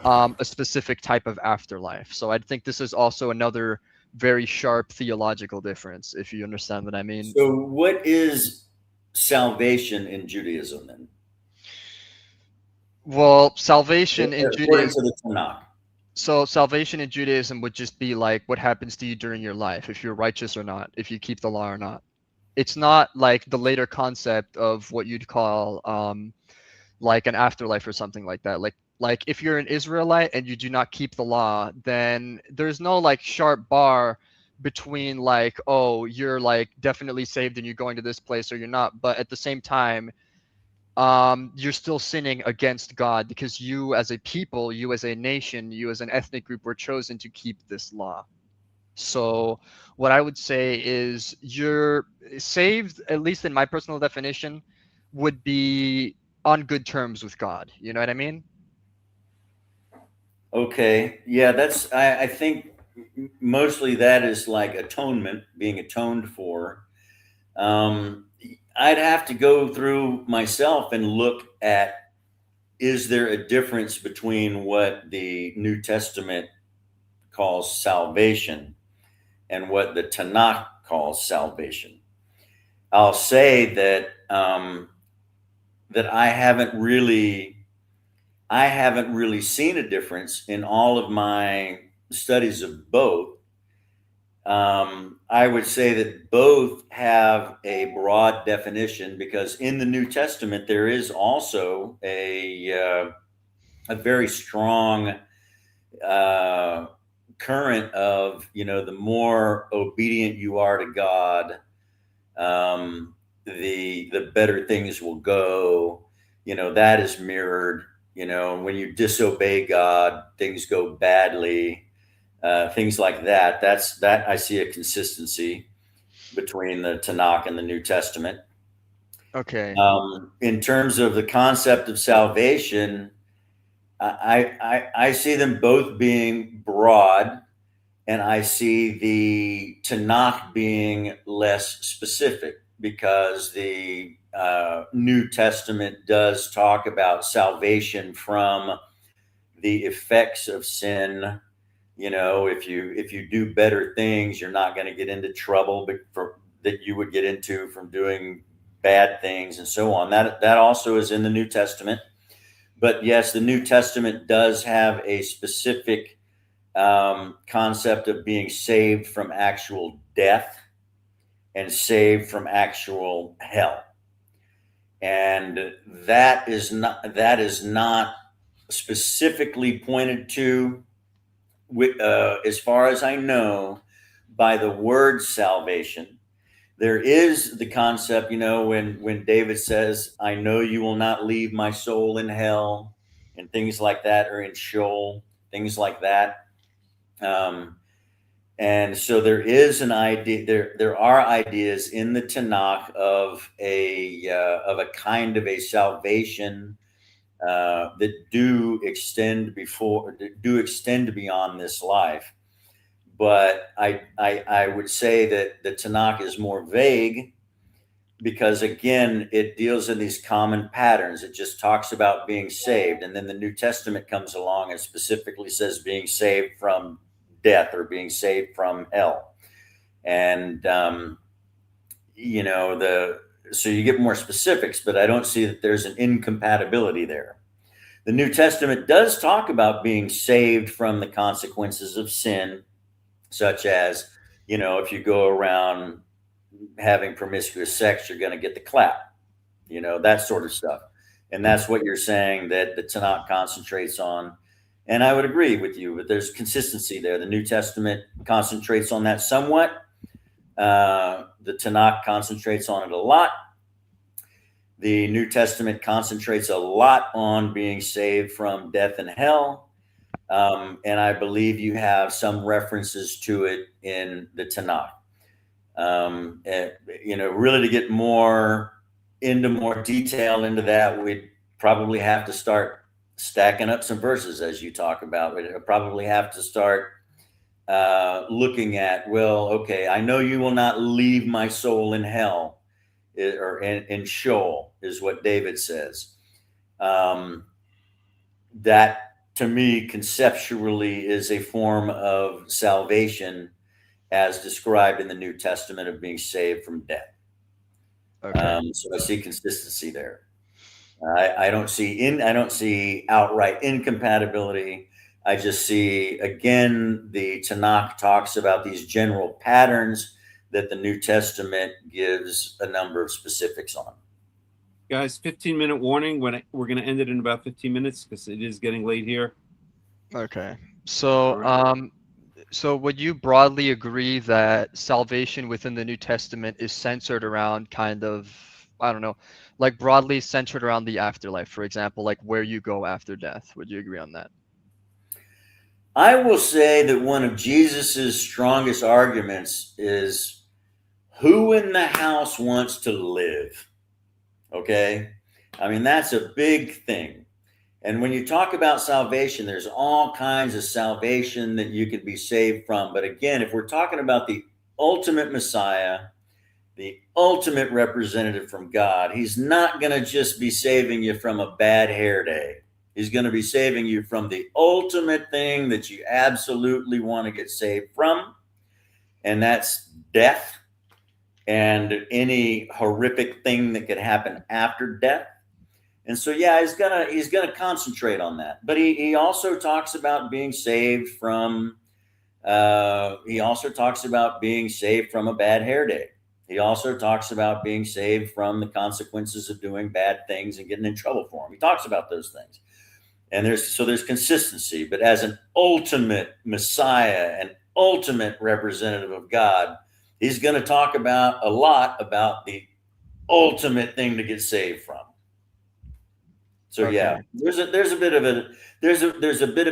a specific type of afterlife. So I think this is also another very sharp theological difference, if you understand what I mean. So what is salvation in Judaism then? Well, salvation in According Judaism. to the Tanakh. So salvation in Judaism would just be like what happens to you during your life, if you're righteous or not, if you keep the law or not. It's not like the later concept of what you'd call like an afterlife or something like that. Like if you're an Israelite and you do not keep the law, then there's no like sharp bar between like, oh, you're like definitely saved and you're going to this place or you're not. But at the same time, you're still sinning against God, because you as a people, you as a nation, you as an ethnic group were chosen to keep this law. So what I would say is you're saved, at least in my personal definition, would be on good terms with God. You know what I mean? Okay. Yeah, I think mostly that is like atonement, being atoned for. I'd have to go through myself and look at, is there a difference between what the New Testament calls salvation and what the Tanakh calls salvation? I'll say that that I haven't really seen a difference in all of my studies of both. I would say that both have a broad definition, because in the New Testament there is also a very strong current of, the more obedient you are to God, the better things will go. That is mirrored. When you disobey God, things go badly. Things like that. That I see a consistency between the Tanakh and the New Testament. Okay. In terms of the concept of salvation, I see them both being broad, and I see the Tanakh being less specific, because the New Testament does talk about salvation from the effects of sin. If you do better things, you're not going to get into trouble that you would get into from doing bad things, and so on. That also is in the New Testament. But yes, the New Testament does have a specific concept of being saved from actual death and saved from actual hell, and that is not specifically pointed to, as far as I know, by the word salvation. There is the concept, when David says, I know you will not leave my soul in hell, and things like that, or in Sheol, things like that. And so there is an idea, there are ideas in the Tanakh of a kind of a salvation that do extend beyond this life. But I would say that the Tanakh is more vague, because again, it deals in these common patterns. It just talks about being saved, and then the New Testament comes along and specifically says being saved from death or being saved from hell. And so you get more specifics, but I don't see that there's an incompatibility there. The New Testament does talk about being saved from the consequences of sin, such as, if you go around having promiscuous sex, you're going to get the clap, that sort of stuff. And that's what you're saying that the Tanakh concentrates on. And I would agree with you, but there's consistency there. The New Testament concentrates on that somewhat. The Tanakh concentrates on it a lot. The New Testament concentrates a lot on being saved from death and hell. And I believe you have some references to it in the Tanakh. Really to get more detail into that, we'd probably have to start stacking up some verses, as you talk about. We'd probably have to start looking at, well, okay, I know you will not leave my soul in hell, or in Sheol, is what David says. That, to me, conceptually is a form of salvation as described in the New Testament, of being saved from death. Okay. So I see consistency there. I don't see outright incompatibility. I just see, again, the Tanakh talks about these general patterns that the New Testament gives a number of specifics on. Guys, 15-minute warning. We're going to end it in about 15 minutes because it is getting late here. Okay. So, so would you broadly agree that salvation within the New Testament is centered around kind of, I don't know, like broadly centered around the afterlife, for example, like where you go after death? Would you agree on that? I will say that one of Jesus's strongest arguments is, who in the house wants to live? Okay. I mean, that's a big thing. And when you talk about salvation, there's all kinds of salvation that you could be saved from. But again, if we're talking about the ultimate Messiah, the ultimate representative from God, he's not going to just be saving you from a bad hair day. He's going to be saving you from the ultimate thing that you absolutely want to get saved from. And that's death and any horrific thing that could happen after death. And so, yeah, he's gonna concentrate on that. But he also talks about being saved from. He also talks about being saved from a bad hair day. He also talks about being saved from the consequences of doing bad things and getting in trouble for them. He talks about those things, and there's consistency. But as an ultimate Messiah, an ultimate representative of God, he's going to talk about a lot about the ultimate thing to get saved from. So Okay. yeah, there's a bit of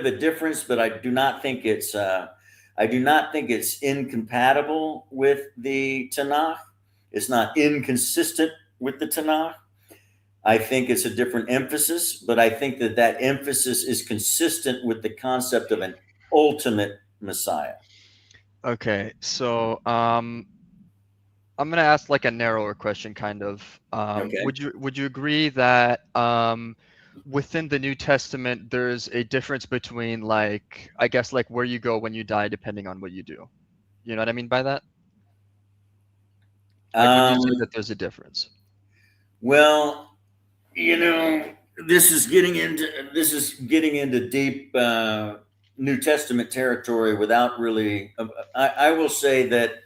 a difference, but I do not think it's incompatible with the Tanakh. It's not inconsistent with the Tanakh. I think it's a different emphasis, but I think that emphasis is consistent with the concept of an ultimate Messiah. Okay. So, I'm gonna ask like a narrower question, kind of. Okay. Would you agree that within the New Testament there's a difference between, like, I guess, like where you go when you die depending on what you do? You know what I mean by that? Like, would you say that there's a difference? Well, this is getting into deep New Testament territory without really. I will say that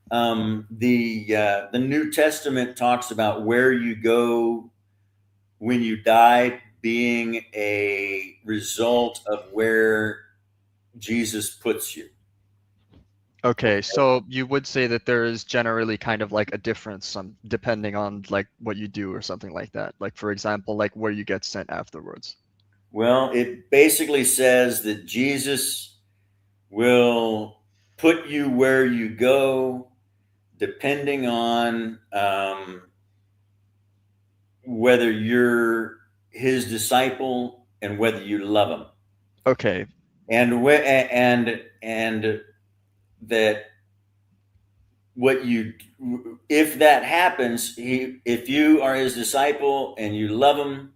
the New Testament talks about where you go when you die being a result of where Jesus puts you. Okay, so you would say that there is generally kind of like a difference depending on like what you do or something like that. Like, for example, like where you get sent afterwards. Well, it basically says that Jesus will put you where you go depending on whether you're his disciple and whether you love him. Okay. And that if that happens, if you are his disciple and you love him,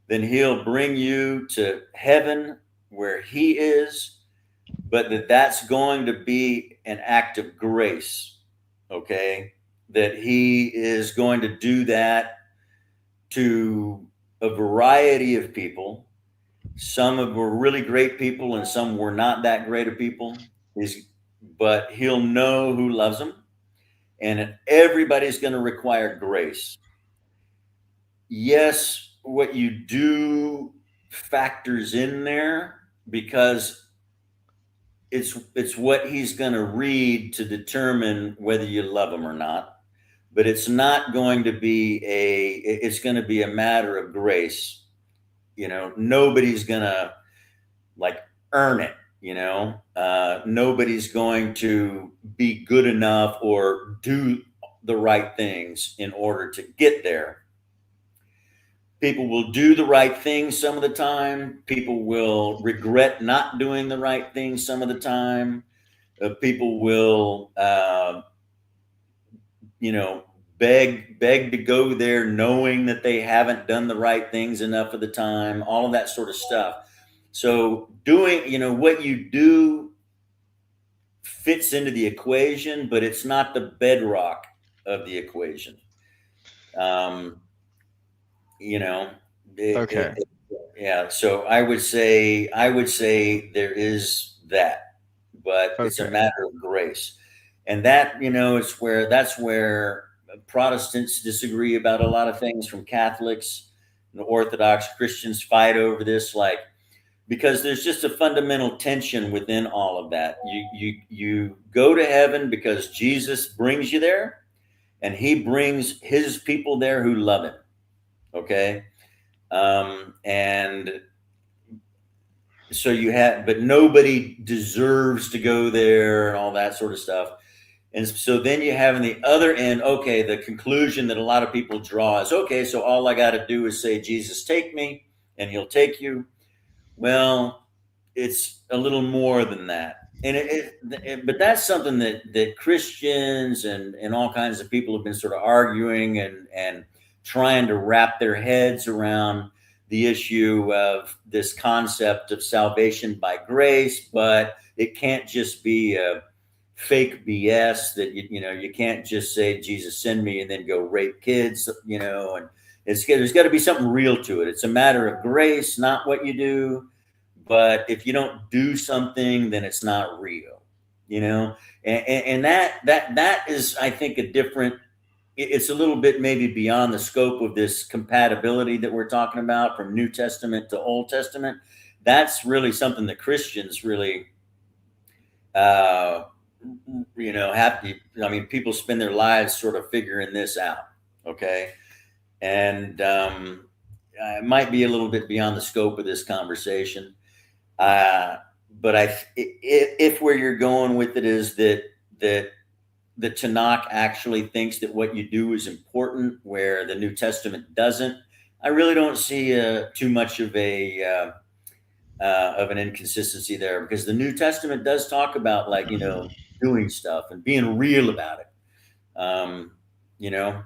then he'll bring you to heaven where he is, but that's going to be an act of grace. Okay. That he is going to do that to a variety of people. Some were really great people and some were not that great of people. But he'll know who loves him, and everybody's going to require grace. Yes, what you do factors in there because it's what he's going to read to determine whether you love him or not. But it's not going to be it's going to be a matter of grace. Nobody's going to like earn it. Nobody's going to be good enough or do the right things in order to get there. People will do the right thing some of the time. People will regret not doing the right thing some of the time. People will, beg to go there knowing that they haven't done the right things enough of the time, all of that sort of stuff. So doing, what you do fits into the equation, but it's not the bedrock of the equation. Okay. Yeah. So I would say there is that, but it's a Okay. matter of grace. And that, that's where Protestants disagree about a lot of things from Catholics and Orthodox Christians fight over this, because there's just a fundamental tension within all of that. You go to heaven because Jesus brings you there, and he brings his people there who love him. Okay. And so but nobody deserves to go there and all that sort of stuff. And so then you have on the other end, okay, the conclusion that a lot of people draw is, okay, so all I got to do is say, Jesus, take me, and he'll take you. Well, it's a little more than that. But that's something that Christians and all kinds of people have been sort of arguing and trying to wrap their heads around the issue of this concept of salvation by grace, but it can't just be a fake BS that you can't just say, Jesus, send me, and then go rape kids, and there's got to be something real to it. It's a matter of grace, not what you do. But if you don't do something, then it's not real, and that is, I think, it's a little bit maybe beyond the scope of this compatibility that we're talking about from New Testament to Old Testament. That's really something that Christians really, have to, people spend their lives sort of figuring this out. Okay. And it might be a little bit beyond the scope of this conversation. But if where you're going with it is that the Tanakh actually thinks that what you do is important, where the New Testament doesn't, I really don't see too much of an inconsistency there, because the New Testament does talk about doing stuff and being real about it. And Yeah.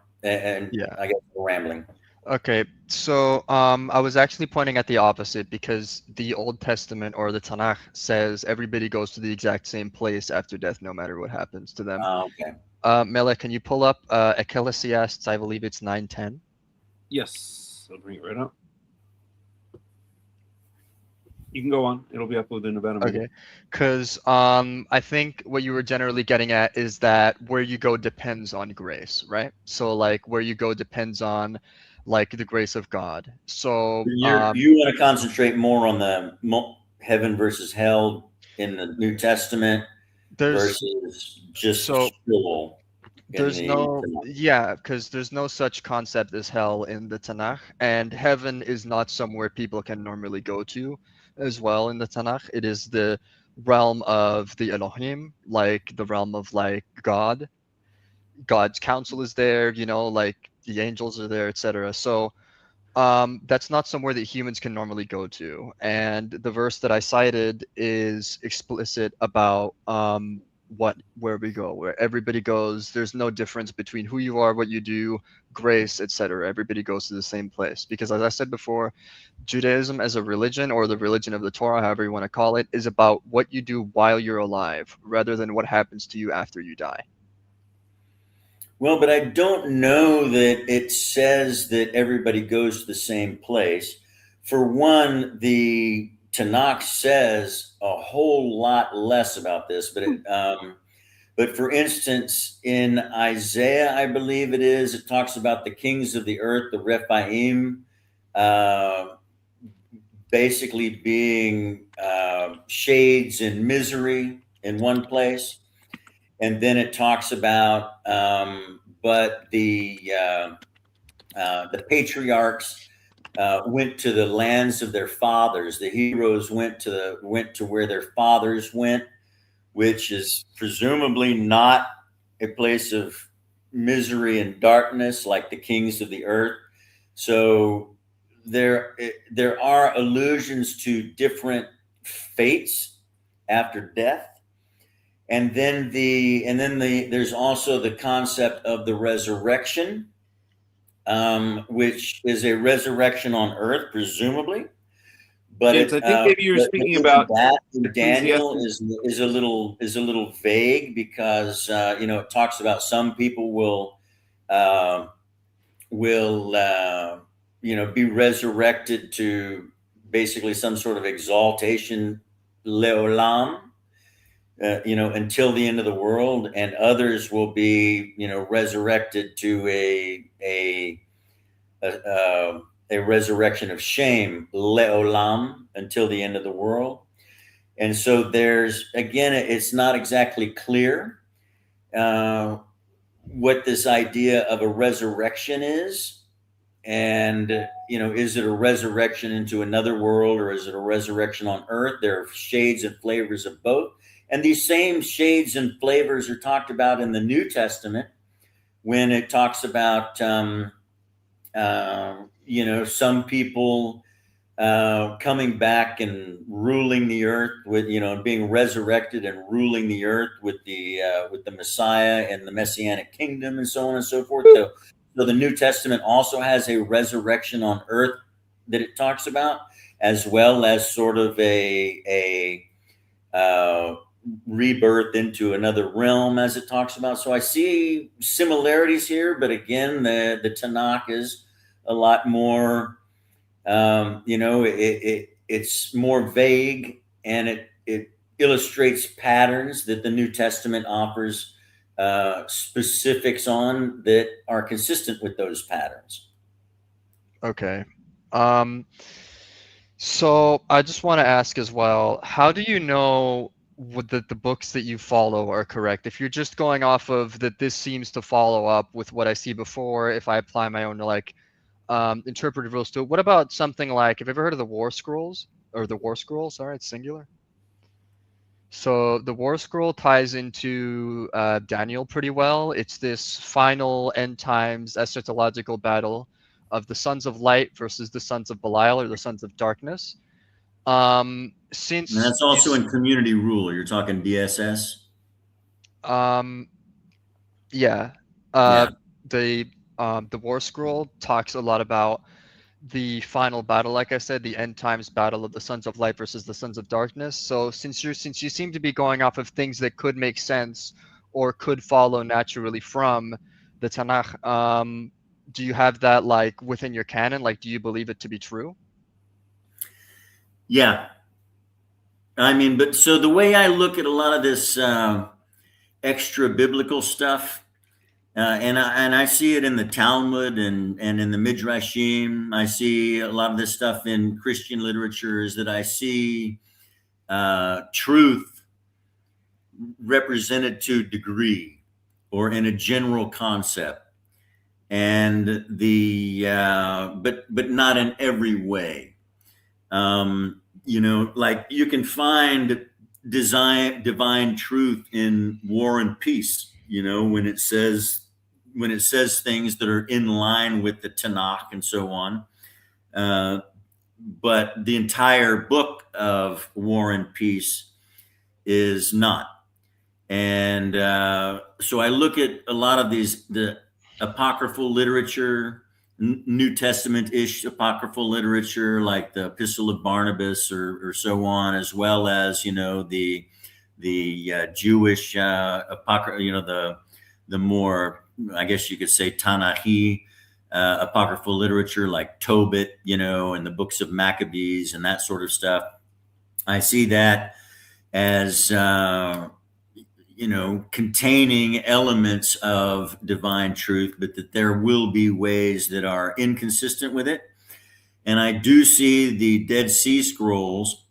I guess we're rambling. Okay, so I was actually pointing at the opposite, because the Old Testament, or the Tanakh, says everybody goes to the exact same place after death, no matter what happens to them. Okay. Mele, can you pull up Ecclesiastes? I believe it's 9:10. Yes, I'll bring it right up. You can go on. It'll be uploaded in about a minute. Okay, because I think what you were generally getting at is that where you go depends on grace, right? So where you go depends on the grace of God. So You want to concentrate more on the heaven versus hell in the New Testament versus just Sheol. Because there's no such concept as hell in the Tanakh, and heaven is not somewhere people can normally go to as well in the Tanakh. It is the realm of the Elohim, the realm of God. God's counsel is there, the angels are there, etc. So that's not somewhere that humans can normally go to. And the verse that I cited is explicit about where we go, where everybody goes. There's no difference between who you are, what you do, grace, etc. Everybody goes to the same place, because as I said before, Judaism as a religion, or the religion of the Torah, however you want to call it, is about what you do while you're alive rather than what happens to you after you die. Well, but I don't know that it says that everybody goes to the same place. For one, the Tanakh says a whole lot less about this, but for instance, in Isaiah, I believe it talks about the kings of the earth, the Rephaim, basically being shades in misery in one place. And then it talks about, but the patriarchs went to the lands of their fathers. The heroes went to where their fathers went, which is presumably not a place of misery and darkness like the kings of the earth. So there are allusions to different fates after death. And then there's also the concept of the resurrection, which is a resurrection on earth, presumably. But James, I think maybe you were speaking about that in Daniel is a little vague, because it talks about some people will be resurrected to basically some sort of exaltation, leolam, until the end of the world, and others will be resurrected to a resurrection of shame, leolam, until the end of the world. And so it's not exactly clear what this idea of a resurrection is. And, is it a resurrection into another world, or is it a resurrection on earth? There are shades and flavors of both. And these same shades and flavors are talked about in the New Testament, when it talks about, some people coming back and ruling the earth with, being resurrected and ruling the earth with the Messiah and the Messianic kingdom, and so on and so forth. So the New Testament also has a resurrection on earth that it talks about, as well as sort of a rebirth into another realm, as it talks about. So I see similarities here, but again, the Tanakh is a lot more, it's more vague, and it illustrates patterns that the New Testament offers specifics on that are consistent with those patterns. Okay. So I just want to ask as well, how do you know that the books that you follow are correct? If you're just going off of that, this seems to follow up with what I see before, if I apply my own interpretive rules to it. What about something like, have you ever heard of the War Scrolls, or the War Scroll? Sorry, it's singular. So the War Scroll ties into Daniel pretty well. It's this final end times eschatological battle of the sons of light versus the sons of Belial, or the sons of darkness. And that's also in Community Rule. You're talking DSS. Yeah. The War Scroll talks a lot about the final battle, like I said, the end times battle of the sons of light versus the sons of darkness. So since you seem to be going off of things that could make sense or could follow naturally from the Tanakh, do you have that within your canon? Do you believe it to be true? Yeah. I mean, but so the way I look at a lot of this extra biblical stuff, and I see it in the Talmud and in the Midrashim. I see a lot of this stuff in Christian literature, is that I see truth represented to degree, or in a general concept, and but not in every way. You can find divine truth in War and Peace, when it says things that are in line with the Tanakh and so on. But the entire book of War and Peace is not. And so I look at a lot of the apocryphal literature, New Testament-ish apocryphal literature, like the Epistle of Barnabas or so on, as well as, the Jewish the more, I guess you could say, Tanakh apocryphal literature, like Tobit, and the books of Maccabees and that sort of stuff. I see that as containing elements of divine truth, but that there will be ways that are inconsistent with it. And I do see the Dead Sea Scrolls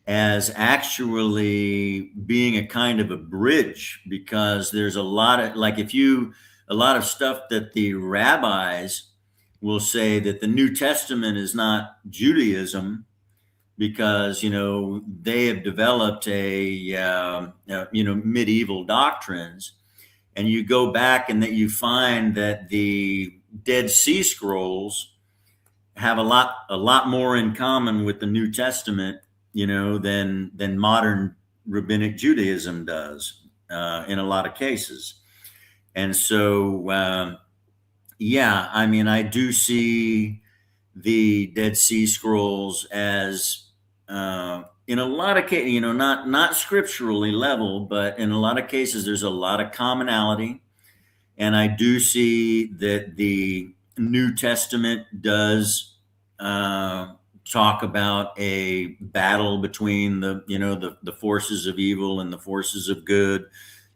as actually being a kind of a bridge, because there's a lot of stuff that the rabbis will say that the New Testament is not Judaism because, they have developed medieval doctrines. And you go back and that you find that the Dead Sea Scrolls have a lot more in common with the New Testament, than modern rabbinic Judaism does in a lot of cases. And so, I do see the Dead Sea Scrolls as, in a lot of cases, not scripturally level, but in a lot of cases, there's a lot of commonality. And I do see that the New Testament does talk about a battle between the forces of evil and the forces of good.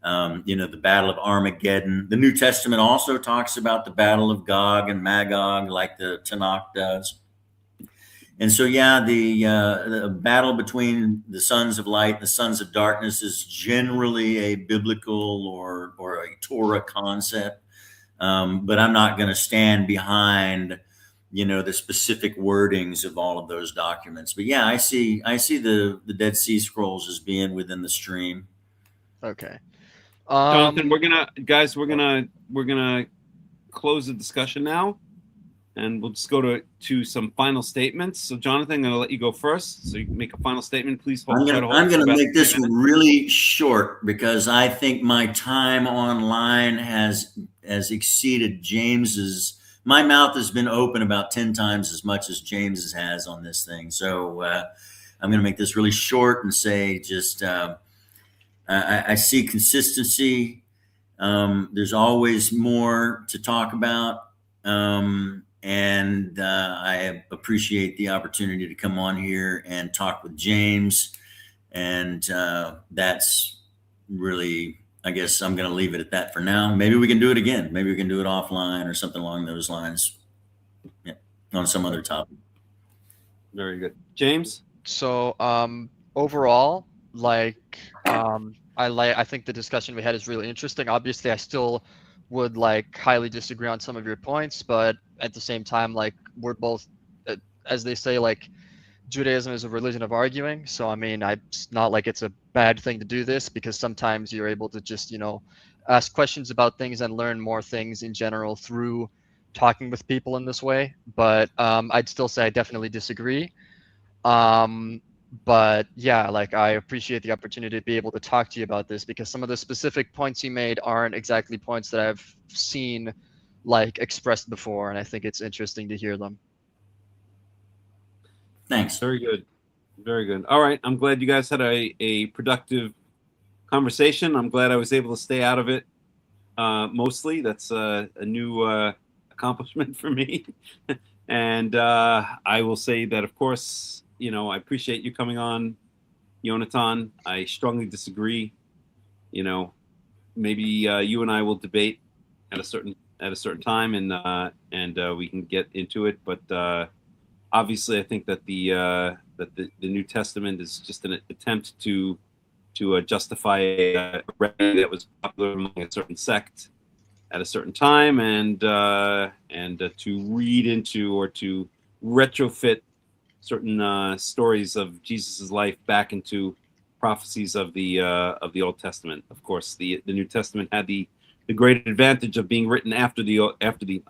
The Battle of Armageddon. The New Testament also talks about the Battle of Gog and Magog, like the Tanakh does. And so, the battle between the sons of light and the sons of darkness is generally a biblical or a Torah concept. But I'm not going to stand behind, the specific wordings of all of those documents. But I see the Dead Sea Scrolls as being within the stream. Okay. Jonathan, we're gonna close the discussion now, and we'll just go to some final statements. So, Jonathan, I'm gonna let you go first, so you can make a final statement, please. I'm gonna make this really short because I think my time online has exceeded James's. My mouth has been open about 10 times as much as James's has on this thing. So I'm gonna make this really short and say just. I see consistency. There's always more to talk about. And I appreciate the opportunity to come on here and talk with James. And that's really, I guess I'm going to leave it at that for now. Maybe we can do it again. Maybe we can do it offline or something along those lines. Yeah, on some other topic. Very good. James? So overall, I think the discussion we had is really interesting. Obviously, I still would highly disagree on some of your points, but at the same time, we're both, as they say, Judaism is a religion of arguing. So it's not like it's a bad thing to do this, because sometimes you're able to just ask questions about things and learn more things in general through talking with people in this way. But I'd still say I definitely disagree. But I appreciate the opportunity to be able to talk to you about this, because some of the specific points you made aren't exactly points that I've seen expressed before, and I think it's interesting to hear them. Thanks. Very good. Very good. All right. I'm glad you guys had a productive conversation. I'm glad I was able to stay out of it mostly. That's a new accomplishment for me. And I will say that, of course, I appreciate you coming on, Yonatan. I strongly disagree. Maybe you and I will debate at a certain time, and we can get into it. But obviously, I think that the New Testament is just an attempt to justify a remedy that was popular among a certain sect at a certain time, and to read into or to retrofit certain stories of Jesus's life back into prophecies of the Old Testament. Of course, the New Testament had the great advantage of being written after the I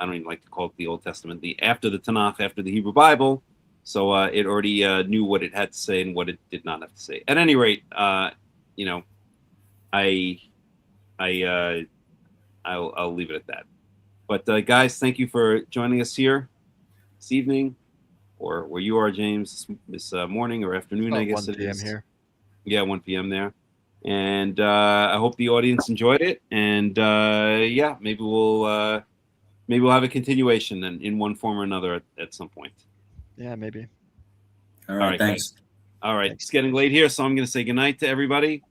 don't even like to call it the Old Testament, after the Tanakh, after the Hebrew Bible. So it already knew what it had to say and what it did not have to say. At any rate, I'll leave it at that. But guys, thank you for joining us here this evening, or where you are, James, this morning or afternoon, I guess 1 it p.m. is. here. Yeah, 1 p.m. there. And I hope the audience enjoyed it. And maybe we'll have a continuation in one form or another at some point. Yeah, maybe. All right, thanks. Guys. All right, Thanks. It's getting late here, so I'm going to say goodnight to everybody,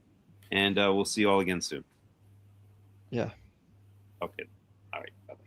and we'll see you all again soon. Yeah. Okay. All right. Bye-bye.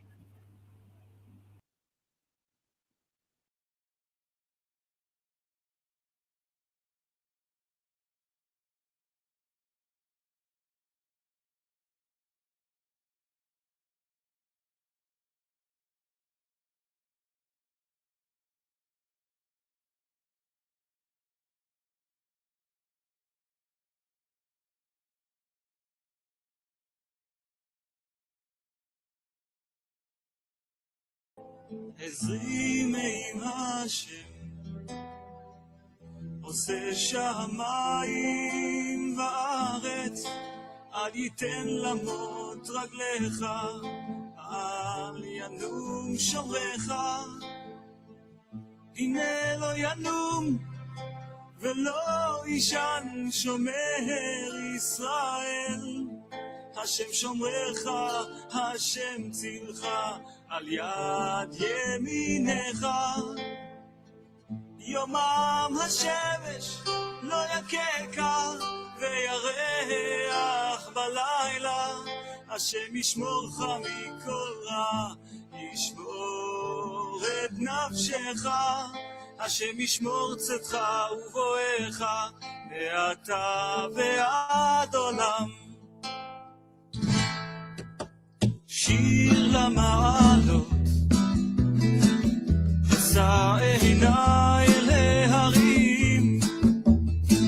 הזרים עם השם, עושה שמיים וארץ, אל ייתן למות רגליך, אל ינום שומרך. הנה לא ינום ולא ישן שומר ישראל, השם שומרך, השם צילך, על יד ימינך. יומם השמש לא יככה וירח בלילה, השם ישמורך מכל רע, ישמור את נפשך, השם ישמור צאתך ובואך מעתה ועד עולם. שיר למעלות, אשא עיני אל ההרים,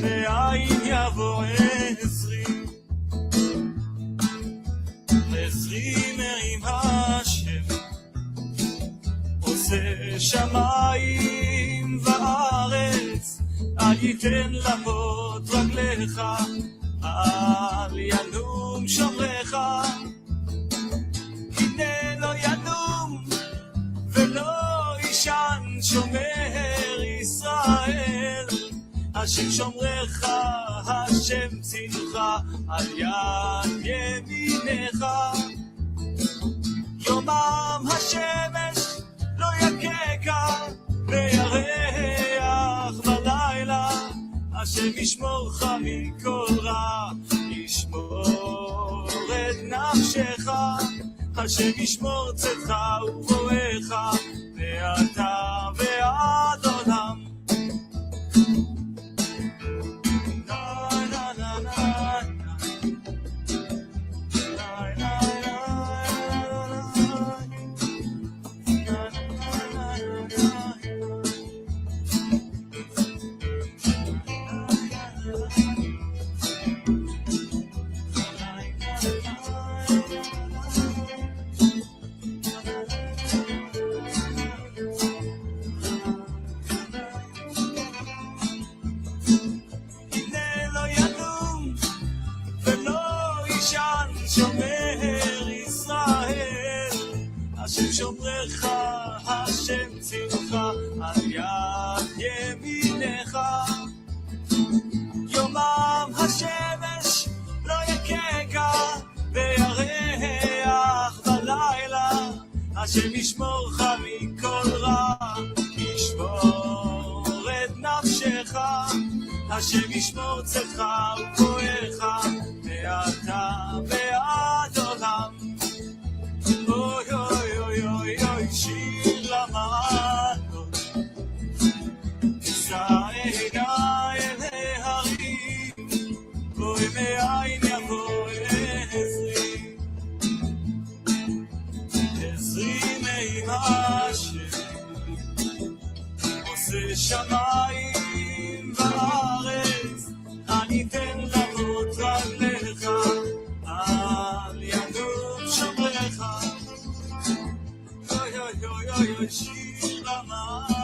מאין יבוא עזרי, עזרי עם השם, עושה שמיים וארץ, אל ייתן למות רגליך, אל ינום שומרך. הנה לא ינום ולא ישן שומר ישראל, השם שומרך, השם צילך, על יד ימינך. יומם השמש לא יככה וירח בלילה, השם ישמורך מכל רע, ישמור את נפשך, השם ישמור צאתך ובואך מעתה ועד עולם. שומר ישראל, השם שומרך, השם צילך, על יד ימינך. יומם השמש לא יככה וירח בלילה, השם ישמורך מכל רע, ישמור את נפשך, השם ישמור צאתך ובואך מעתה ועד עולם. אוי אוי אוי אוי אוי, שיר למעלות, אשא עיני אל ההרים, אוי מאין יבוא עזרי, עזרי עם השם, עושה שמיים וארץ, אל ייתן למות רגליך, אל ינום שומרך. אוי אוי אוי אוי, שיר למעלות.